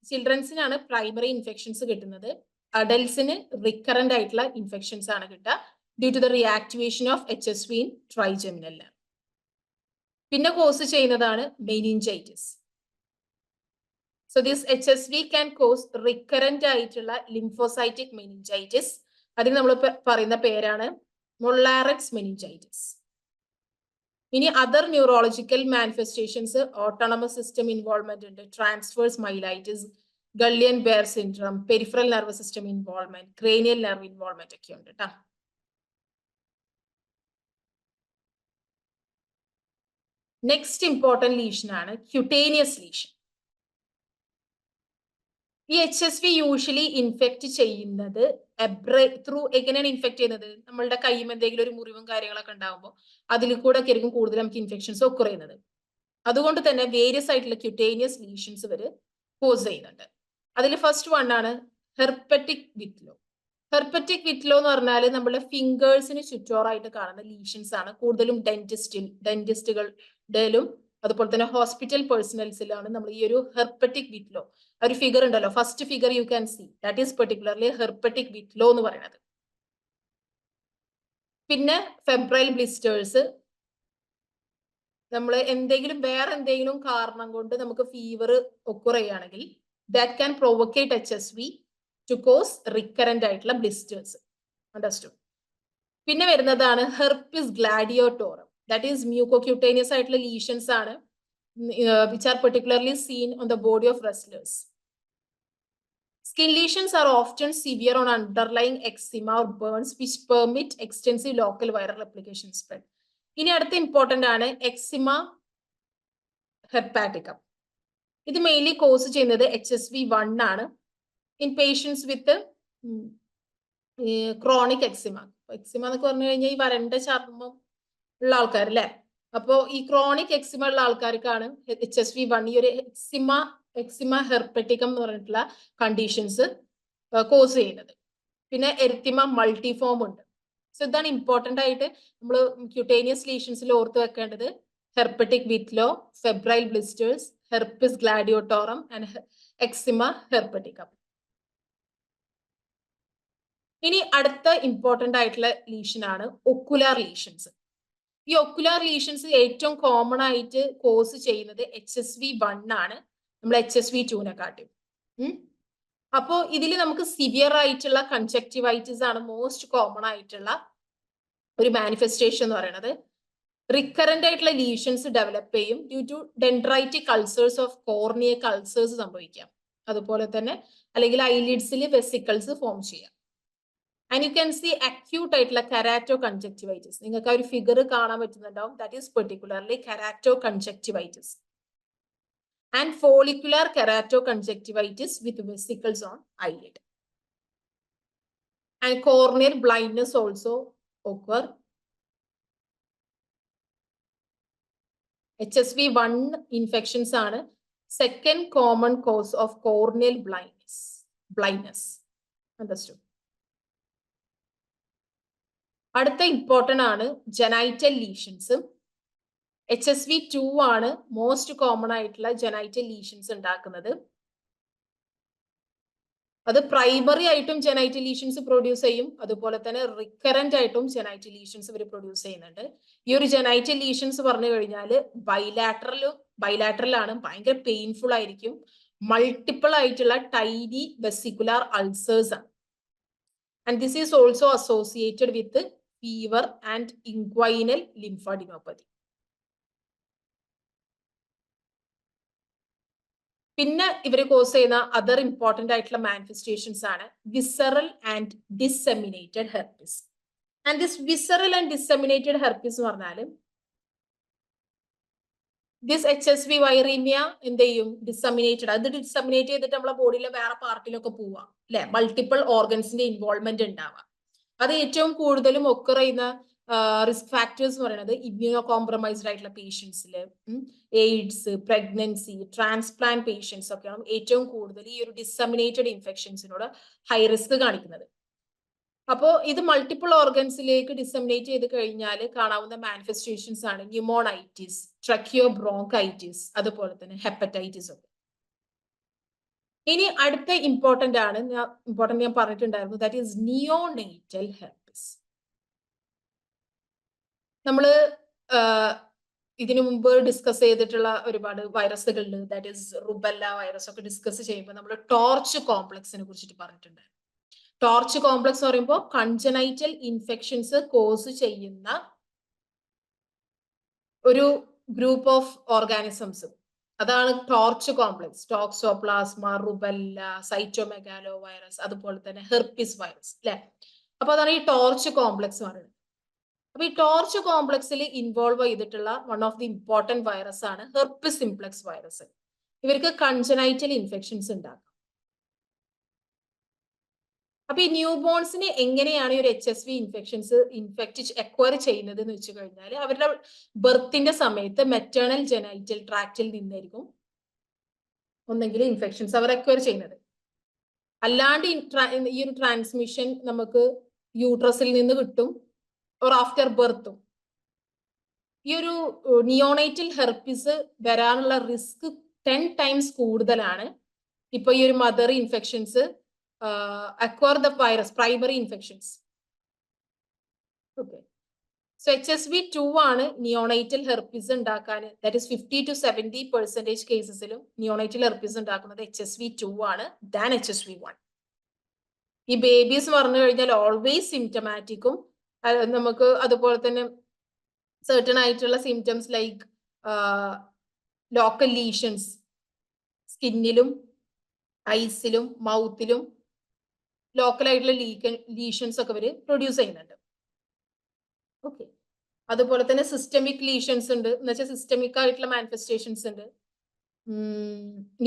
ചിൽഡ്രൻസിനാണ് പ്രൈമറി ഇൻഫെക്ഷൻസ് കിട്ടുന്നത്. അഡൽട്സിന് റിക്കറന്റ് ആയിട്ടുള്ള ഇൻഫെക്ഷൻസ് ആണ് കിട്ടുക due to the reactivation of HSV in trigeminal. പിന്നെ കോസ് ചെയ്യുന്നതാണ് meningitis. So this HSV can cause recurrent ആയിട്ടുള്ള ലിംഫോസൈറ്റിക് മെനിഞ്ചൈറ്റിസ്. അതിന് നമ്മൾ പറയുന്ന പേരാണ് മൊള്ളാറെക്സ് മെനിഞ്ചൈറ്റിസ്. ഇനി other neurological manifestations autonomous system involvement ഉണ്ട്, transverse myelitis, Guillain Barre syndrome, peripheral nervous system involvement, cranial nerve involvement ഒക്കെ ഉണ്ട് കേട്ടോ. നെക്സ്റ്റ് ഇമ്പോർട്ടന്റ് ലീഷൻ ആണ് ക്യൂട്ടേനിയസ് ലീഷൻ. ഈ HSV യൂഷ്വലി ഇൻഫെക്ട് ചെയ്യുന്നത് എങ്ങനെയാണ് ഇൻഫെക്ട് ചെയ്യുന്നത്? നമ്മളുടെ കൈയും എന്തെങ്കിലും ഒരു മുറിവും കാര്യങ്ങളൊക്കെ ഉണ്ടാകുമ്പോൾ അതിൽ കൂടെ ഒക്കെ ആയിരിക്കും കൂടുതൽ നമുക്ക് ഇൻഫെക്ഷൻസ് ഒക്കെ ചെയ്യുന്നത്. അതുകൊണ്ട് തന്നെ വേരിയസ് ആയിട്ടുള്ള ക്യൂട്ടേനിയസ് ലീഷൻസ് ഇവര് കോസ് ചെയ്യുന്നുണ്ട്. അതിൽ ഫസ്റ്റ് വൺ ആണ് ഹെർപ്പറ്റിക് വിറ്റ്ലോ. ഹെർപ്പറ്റിക് വിറ്റ്ലോ എന്ന് പറഞ്ഞാൽ നമ്മുടെ ഫിംഗേഴ്സിന് ചുറ്റോറായിട്ട് കാണുന്ന ലീഷൻസ് ആണ്. കൂടുതലും ഡെന്റിസ്റ്റുകളുടെയിലും അതുപോലെ തന്നെ ഹോസ്പിറ്റൽ പേഴ്സണൽസിലാണ് നമ്മൾ ഈ ഒരു ഹെർപ്പറ്റിക് വിറ്റ്ലോ, ഒരു ഫിഗർ ഉണ്ടല്ലോ, first figure you can see, that is particularly herpetic whitlow എന്ന് പറയുന്നത്. പിന്നെ ഫെബ്രൈൽ ബ്ലിസ്റ്റേഴ്സ്, നമ്മൾ വേറെ എന്തെങ്കിലും കാരണം കൊണ്ട് നമുക്ക് ഫീവർ ഒക്കർ ചെയ്യുകയാണെങ്കിൽ that can provoke HSV to cause recurrent ആയിട്ടുള്ള ബ്ലിസ്റ്റേഴ്സ്. അണ്ടർസ്റ്റുഡ്? പിന്നെ വരുന്നതാണ് herpes gladiatorum, that is mucocutaneous ആയിട്ടുള്ള ലീഷൻസ് ആണ്, which are particularly seen on the body of wrestlers. Skin lesions are often severe on underlying eczema or burns which permit extensive local viral replication spread. ഇനി അടുത്ത important ആണ് eczema ഹെപ്പാറ്റിക്കം. ഇത് mainly cos ചെയ്യുന്നത് HSV1 ആണ് in patients with chronic eczema. Eczema എന്നൊക്കെ പറഞ്ഞു കഴിഞ്ഞാൽ ഈ വരണ്ട ചർമ്മം ഉള്ള ആൾക്കാർ അല്ലെ. അപ്പോ ഈ ക്രോണിക് എക്സിമ ഉള്ള ആൾക്കാർക്കാണ് HSV1 ഈ ഒരു എക്സിമ ഹെർപ്പറ്റിക്കം എന്ന് പറഞ്ഞിട്ടുള്ള കണ്ടീഷൻസ് കോസ് ചെയ്യുന്നത്. പിന്നെ എരിത്തിമ മൾട്ടിഫോം ഉണ്ട്. സോ ഇതാണ് ഇമ്പോർട്ടന്റ് ആയിട്ട് നമ്മൾ ക്യൂട്ടേനിയസ് ലീഷൻസിൽ ഓർത്ത് വെക്കേണ്ടത്: herpetic whitlow, febrile blisters, herpes gladiatorum and eczema herpeticum. ഇനി അടുത്ത ഇമ്പോർട്ടന്റ് ആയിട്ടുള്ള ലീഷൻ ആണ് ഒക്കുലാർ ലീഷൻസ്. ഈ ഒക്കുലാർ ലീഷൻസ് ഏറ്റവും കോമൺ ആയിട്ട് കോസ് ചെയ്യുന്നത് HSV1 ആണ്, നമ്മൾ HSV2 കാട്ടും. അപ്പോ ഇതിൽ നമുക്ക് സിവിയർ ആയിട്ടുള്ള കൺജക്റ്റിവൈറ്റിസ് ആണ് മോസ്റ്റ് കോമൺ ആയിട്ടുള്ള ഒരു മാനിഫെസ്റ്റേഷൻ എന്ന് പറയുന്നത്. റിക്കറന്റ് ആയിട്ടുള്ള ലീഷൻസ് ഡെവലപ്പ് ചെയ്യും. Due to dendritic ulcers of corneal ulcers സംഭവിക്കാം. അതുപോലെ തന്നെ അല്ലെങ്കിൽ ഐലിഡ്സിൽ വെസിക്കിൾസ് ഫോം ചെയ്യാം. And you can see acute ആയിട്ടുള്ള കെരാറ്റോ കൺജക്റ്റിവൈറ്റിസ്. നിങ്ങൾക്ക് ആ ഒരു ഫിഗർ കാണാൻ പറ്റുന്നുണ്ടാവും. That is particularly keratoconjunctivitis and follicular keratoconjunctivitis with vesicles on eyelid. And corneal blindness also occur. HSV1 infections ആണ് second common cause of corneal blindness. Understood? അടുത്ത important ആണ് genital lesions. HSV2 ആണ് most common ആയിട്ടുള്ള genital lesions ഉണ്ടാക്കുന്നത്. അത് primary ആയിട്ടും genital lesions produce ചെയ്യും, അതുപോലെ തന്നെ റിക്കറന്റ് ആയിട്ടും ജെനൈറ്റൽ ലീഷൻസ് ഇവർ പ്രൊഡ്യൂസ് ചെയ്യുന്നുണ്ട്. ഈ ഒരു ജെനൈറ്റൽ ലീഷൻസ് പറഞ്ഞു കഴിഞ്ഞാൽ ബൈലാറ്ററൽ ആണ്, ഭയങ്കര പെയിൻഫുൾ ആയിരിക്കും, മൾട്ടിപ്പിൾ ആയിട്ടുള്ള ടൈനി വെസിക്കുലാർ അൾസേഴ്സ് ആണ്. And this is also associated with fever and inguinal lymphadenopathy. പിന്നെ ഇവര് കോസ് ചെയ്യുന്ന അതർ ഇമ്പോർട്ടന്റ് ആയിട്ടുള്ള മാനിഫെസ്റ്റേഷൻസ് ആണ് visceral and disseminated herpes. And this visceral and disseminated herpes എന്ന് പറഞ്ഞാൽ ദിസ് HSV വൈറീമിയ എന്ത് ചെയ്യും? ഡിസെമിനേറ്റഡ്. അത് ഡിസെമിനേറ്റ് ചെയ്തിട്ട് നമ്മളെ ബോഡിയിലെ വേറെ പാർട്ടിലൊക്കെ പോവാം അല്ലെ, മൾട്ടിപ്പിൾ ഓർഗൻസിന്റെ ഇൻവോൾവ്മെന്റ് ഉണ്ടാവാം. അത് ഏറ്റവും കൂടുതലും ഒക്കർ ചെയ്യുന്ന റിസ്ക് ഫാക്ടേഴ്സ് എന്ന് പറയുന്നത് ഇമ്മ്യൂണോ കോംപ്രമൈസ്ഡ് ആയിട്ടുള്ള പേഷ്യൻസിൽ, എയ്ഡ്സ്, പ്രഗ്നൻസി, ട്രാൻസ്പ്ലാന്റ് പേഷ്യൻസ് ഒക്കെയാണ് ഏറ്റവും കൂടുതൽ ഈ ഒരു ഡിസെമിനേറ്റഡ് ഇൻഫെക്ഷൻസിനോട് ഹൈ റിസ്ക് കാണിക്കുന്നത്. അപ്പോൾ ഇത് മൾട്ടിപ്പിൾ ഓർഗൻസിലേക്ക് ഡിസെമിനേറ്റ് ചെയ്ത് കഴിഞ്ഞാൽ കാണാവുന്ന മാനിഫെസ്റ്റേഷൻസ് ആണ് ന്യൂമോണൈറ്റിസ്, ട്രക്കിയോ ബ്രോങ്കൈറ്റിസ്, അതുപോലെ തന്നെ ഹെപ്പറ്റൈറ്റിസ് ഒക്കെ. ഇനി അടുത്ത ഇമ്പോർട്ടന്റ് ഞാൻ പറഞ്ഞിട്ടുണ്ടായിരുന്നു, ദാറ്റ് ഈസ് നിയോനേറ്റൽ ഹെർപ്പിസ്. നമ്മള് ഇതിനു മുമ്പ് ഡിസ്കസ് ചെയ്തിട്ടുള്ള ഒരുപാട് വൈറസുകളുണ്ട്. ദാറ്റ് ഈസ് റുബെല്ല വൈറസ് ഒക്കെ ഡിസ്കസ് ചെയ്യുമ്പോൾ നമ്മൾ ടോർച്ച് കോംപ്ലക്സിനെ കുറിച്ചിട്ട് പറഞ്ഞിട്ടുണ്ട്. ടോർച്ച് കോംപ്ലക്സ് എന്ന് പറയുമ്പോൾ കൺജനൈറ്റൽ ഇൻഫെക്ഷൻസ് കോസ് ചെയ്യുന്ന ഒരു ഗ്രൂപ്പ് ഓഫ് ഓർഗാനിസംസ്, അതാണ് torch complex. Toxoplasma, rubella, cytomegalo virus, അതുപോലെ തന്നെ ഹെർപ്പിസ് വൈറസ് അല്ലെ. അപ്പൊ അതാണ് ഈ ടോർച്ച് കോംപ്ലക്സ് പറയുന്നത്. അപ്പൊ ഈ ടോർച്ച് കോംപ്ലക്സിൽ ഇൻവോൾവ് ചെയ്തിട്ടുള്ള one of the important virus ആണ് ഹെർപ്പിസ് സിംപ്ലക്സ് വൈറസ്. ഇവർക്ക് കൺജനൈറ്റൽ ഇൻഫെക്ഷൻസ് ഉണ്ടാക്കാം. അപ്പൊ ഈ ന്യൂ ബോൺസിന് എങ്ങനെയാണ് ഈ ഒരു HSV ഇൻഫെക്ഷൻസ് അക്വയർ ചെയ്യുന്നത് എന്ന് വെച്ച് കഴിഞ്ഞാൽ അവരുടെ ബർത്തിന്റെ സമയത്ത് മെറ്റേണൽ ജെനൈറ്റൽ ട്രാക്റ്റിൽ നിന്നായിരിക്കും ഒന്നെങ്കിൽ ഇൻഫെക്ഷൻസ് അവർ അക്വയർ ചെയ്യുന്നത്. അല്ലാണ്ട് ഈ ഒരു ട്രാൻസ്മിഷൻ നമുക്ക് യൂട്രസിൽ നിന്ന് കിട്ടും ഓർ ആഫ്റ്റർ ബർത്തും. ഈ ഒരു നിയോണൈറ്റൽ ഹെർപ്പിസ് വരാനുള്ള റിസ്ക് 10 times കൂടുതലാണ് ഇപ്പൊ ഈ ഒരു mother infections acquire the virus, primary infections. Okay. So HSV2 ആണ് neonatal herpes ഉണ്ടാക്കാൻ, that is 50 to 70% കേസസിലും neonatal herpes ഉണ്ടാക്കുന്നത് HSV2 ആണ് than HSV1. ഈ ബേബീസ് പറഞ്ഞു കഴിഞ്ഞാൽ ഓൾവേസ് സിംറ്റമാറ്റിക്കും നമുക്ക് അതുപോലെ തന്നെ certain ആയിട്ടുള്ള സിംറ്റംസ് ലൈക്ക് ലോക്കൽ ലീഷൻസ് സ്കിന്നിലും ഐസിലും മൗത്തിലും ലോക്കൽ ആയിട്ടുള്ള ലീഷൻസ് ഒക്കെ ഇവര് പ്രൊഡ്യൂസ് ചെയ്യുന്നുണ്ട്. ഓക്കെ, അതുപോലെ തന്നെ സിസ്റ്റമിക് ലീഷൻസ് ഉണ്ട്, എന്ന് വെച്ചാൽ സിസ്റ്റമിക് ആയിട്ടുള്ള മാനിഫെസ്റ്റേഷൻസ് ഉണ്ട്.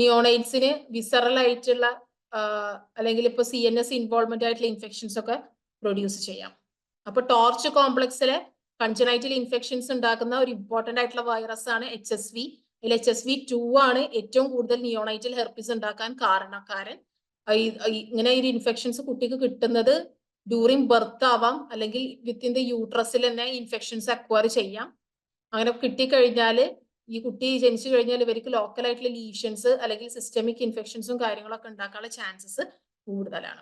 നിയോണൈറ്റ്സിന് വിസറൽ ആയിട്ടുള്ള അല്ലെങ്കിൽ ഇപ്പൊ CNS ഇൻവോൾവ്മെന്റ് ആയിട്ടുള്ള ഇൻഫെക്ഷൻസ് ഒക്കെ പ്രൊഡ്യൂസ് ചെയ്യാം. അപ്പൊ ടോർച്ച് കോംപ്ലക്സിലെ കൺജനൈറ്റൽ ഇൻഫെക്ഷൻസ് ഉണ്ടാക്കുന്ന ഒരു ഇമ്പോർട്ടന്റ് ആയിട്ടുള്ള വൈറസ് ആണ് HSV. ഇതിൽ HSV2 ആണ് ഏറ്റവും കൂടുതൽ നിയോണൈറ്റൽ ഹെർപ്പിസ് ഉണ്ടാക്കാൻ കാരണക്കാരൻ. ഇങ്ങനെ ഒരു ഇൻഫെക്ഷൻസ് കുട്ടിക്ക് കിട്ടുന്നത് ഡ്യൂറിങ് ബർത്ത് ആവാം, അല്ലെങ്കിൽ വിത്തിൻ ദ യൂട്രസിൽ തന്നെ ഇൻഫെക്ഷൻസ് അക്വയർ ചെയ്യാം. അങ്ങനെ കിട്ടിക്കഴിഞ്ഞാൽ ഈ കുട്ടി ജനിച്ചു കഴിഞ്ഞാൽ ഇവർക്ക് ലോക്കൽ ആയിട്ടുള്ള ലീഷൻസ് അല്ലെങ്കിൽ സിസ്റ്റമിക് ഇൻഫെക്ഷൻസും കാര്യങ്ങളൊക്കെ ഉണ്ടാക്കാനുള്ള ചാൻസസ് കൂടുതലാണ്.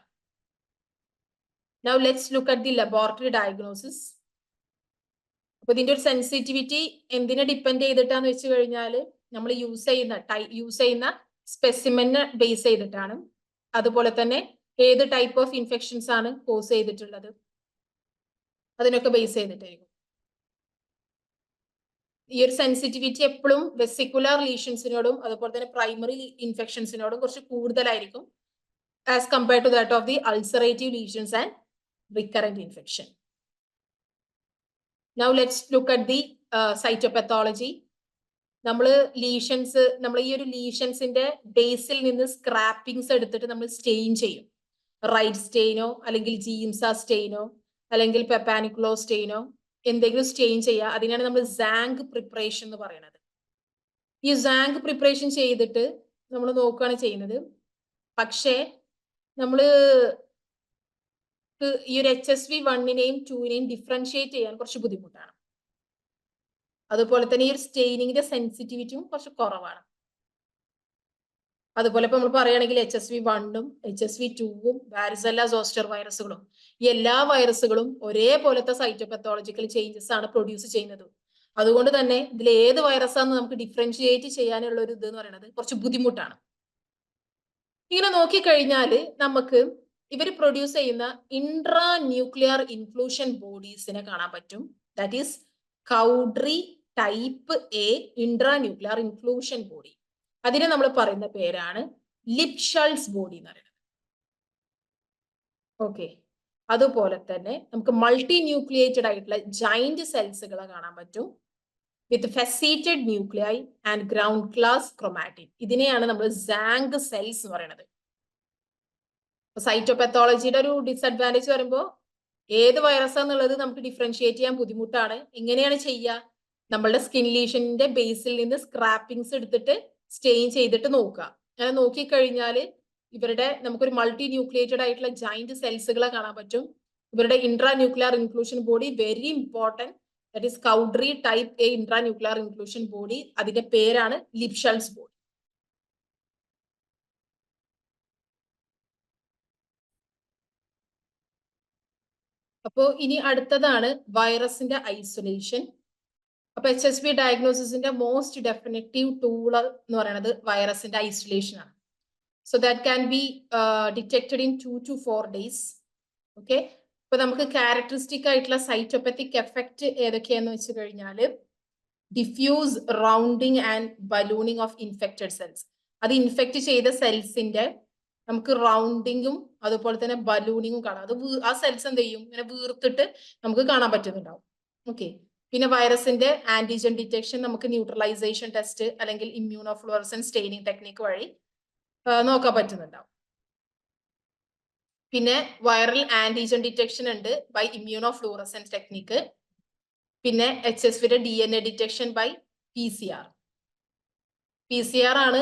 Now let's look at the laboratory diagnosis. അപ്പൊ ഇതിന്റെ ഒരു സെൻസിറ്റിവിറ്റി എന്തിനെ ഡിപ്പെൻഡ് ചെയ്തിട്ടാന്ന് വെച്ച് കഴിഞ്ഞാൽ നമ്മൾ യൂസ് ചെയ്യുന്ന സ്പെസിമെനെ ബേസ് ചെയ്തിട്ടാണ്. അതുപോലെ തന്നെ ഏത് ടൈപ്പ് ഓഫ് ഇൻഫെക്ഷൻസ് ആണ് കോസ് ചെയ്തിട്ടുള്ളത് അതിനൊക്കെ ബേസ് ചെയ്തിട്ടായിരിക്കും. ഈ ഒരു സെൻസിറ്റിവിറ്റി എപ്പോഴും വെസിക്കുലർ ലീഷൻസിനോടും അതുപോലെ തന്നെ പ്രൈമറി ഇൻഫെക്ഷൻസിനോടും കുറച്ച് കൂടുതലായിരിക്കും as compared to that of the ulcerative lesions and recurrent infection. Now let's look at the cytopathology. നമ്മൾ ഈ ഒരു ലീഷൻസിന്റെ ബേസിൽ നിന്ന് സ്ക്രാപ്പിംഗ്സ് എടുത്തിട്ട് നമ്മൾ സ്റ്റെയിൻ ചെയ്യും. റൈറ്റ് സ്റ്റെയിനോ അല്ലെങ്കിൽ ജീംസ സ്റ്റെയിനോ അല്ലെങ്കിൽ പെപ്പാനിക്കുലോ സ്റ്റെയിനോ എന്തെങ്കിലും സ്റ്റെയിൻ ചെയ്യുക. അതിനാണ് നമ്മൾ സാങ്ക് പ്രിപ്പറേഷൻ എന്ന് പറയുന്നത്. ഈ സാങ്ക് പ്രിപ്പറേഷൻ ചെയ്തിട്ട് നമ്മൾ നോക്കുകയാണ് ചെയ്യുന്നത്. പക്ഷേ നമ്മൾ ഈ ഒരു HSV1നെയും 2നെയും ഡിഫറൻഷിയേറ്റ് ചെയ്യാൻ കുറച്ച് ബുദ്ധിമുട്ടാണ്. അതുപോലെ തന്നെ ഈ ഒരു സ്റ്റെയിനിങ്ങിന്റെ സെൻസിറ്റിവിറ്റിയും കുറച്ച് കുറവാണ്. അതുപോലെ ഇപ്പൊ നമ്മൾ പറയുകയാണെങ്കിൽ HSV1ഉം HSV2ഉം വാരിസെല്ല സോസ്റ്റർ വൈറസുകളും ഈ എല്ലാ വൈറസുകളും ഒരേപോലത്തെ സൈറ്റോപത്തോളജിക്കൽ ചേഞ്ചസ് ആണ് പ്രൊഡ്യൂസ് ചെയ്യുന്നത്. അതുകൊണ്ട് തന്നെ ഇതിൽ ഏത് വൈറസാന്ന് നമുക്ക് ഡിഫറൻഷിയേറ്റ് ചെയ്യാനുള്ള ഒരു ഇത് എന്ന് പറയുന്നത് കുറച്ച് ബുദ്ധിമുട്ടാണ്. ഇങ്ങനെ നോക്കിക്കഴിഞ്ഞാൽ നമുക്ക് ഇവർ പ്രൊഡ്യൂസ് ചെയ്യുന്ന ഇൻട്രാ ന്യൂക്ലിയർ ഇൻക്ലൂഷൻ ബോഡീസിനെ കാണാൻ പറ്റും. That is Cowdry type A intra nuclear inclusion body. അതിനെ നമ്മൾ പറയുന്ന പേരാണ് ലിപ്ഷൾസ് ബോഡി എന്ന് പറയുന്നത്. ഓക്കെ, അതുപോലെ തന്നെ നമുക്ക് മൾട്ടി ന്യൂക്ലിയേറ്റഡ് ആയിട്ടുള്ള ജൈന്റ് സെൽസുകളെ കാണാൻ പറ്റും with faceted nuclei and ground glass chromatin. ഇതിനെയാണ് നമ്മൾ സാങ്ക് സെൽസ് എന്ന് പറയുന്നത്. സൈറ്റോപത്തോളജിയുടെ ഒരു ഡിസഡ്വാൻറ്റേജ് പറയുമ്പോൾ ഏത് വൈറസാന്നുള്ളത് നമുക്ക് ഡിഫറൻഷിയേറ്റ് ചെയ്യാൻ ബുദ്ധിമുട്ടാണ്. എങ്ങനെയാണ് ചെയ്യുക? നമ്മളുടെ സ്കിൻ ലീഷന്റെ ബേസിൽ നിന്ന് സ്ക്രാപ്പിംഗ്സ് എടുത്തിട്ട് സ്റ്റെയിൻ ചെയ്തിട്ട് നോക്കുക. അങ്ങനെ നോക്കിക്കഴിഞ്ഞാൽ ഇവരുടെ നമുക്കൊരു മൾട്ടി ന്യൂക്ലിയേറ്റഡ് ആയിട്ടുള്ള ജൈന്റ് സെൽസുകളെ കാണാൻ പറ്റും. ഇവരുടെ intra nuclear inclusion body very important, that is Cowdry type A intra nuclear inclusion body. അതിന്റെ പേരാണ് ലിപ്ഷൾസ് ബോഡി. അപ്പോ ഇനി അടുത്തതാണ് വൈറസിന്റെ ഐസൊലേഷൻ. അപ്പൊ HSV ഡയഗ്നോസിന്റെ മോസ്റ്റ് ഡെഫിനറ്റീവ് ടൂൾ എന്ന് പറയുന്നത് വൈറസിന്റെ ഐസൊലേഷൻ ആണ്. So that can be detected in 2 to 4 days. Okay, ഇപ്പൊ നമുക്ക് ക്യാരക്ടറിസ്റ്റിക് ആയിട്ടുള്ള സൈറ്റോപത്തിക് എഫക്റ്റ് ഏതൊക്കെയാന്ന് വെച്ച് കഴിഞ്ഞാൽ diffuse rounding and ballooning of infected cells. അത് ഇൻഫെക്ട് ചെയ്ത സെൽസിന്റെ നമുക്ക് റൗണ്ടിങ്ങും അതുപോലെ തന്നെ ബലൂണിങ്ങും കാണാം. അത് ആ സെൽസ് എന്ത് ചെയ്യും? ഇങ്ങനെ വീർത്തിട്ട് നമുക്ക് കാണാൻ പറ്റുന്നുണ്ടാവും. ഓക്കെ. പിന്നെ വൈറസിന്റെ ആന്റിജൻ ഡിറ്റക്ഷൻ നമുക്ക് ന്യൂട്രലൈസേഷൻ ടെസ്റ്റ് അല്ലെങ്കിൽ ഇമ്മ്യൂണോഫ്ലൂറസൻസ് സ്റ്റെയിനിങ് ടെക്നിക്ക് വഴി നോക്കാൻ പറ്റുന്നുണ്ടാവും. പിന്നെ വൈറൽ ആന്റിജൻ ഡിറ്റക്ഷൻ ഉണ്ട് ബൈ ഇമ്മ്യൂണോഫ്ലൂറസൻസ് ടെക്നിക്ക്. പിന്നെ HSVയുടെ DNA detection by PCR. PCR ആണ്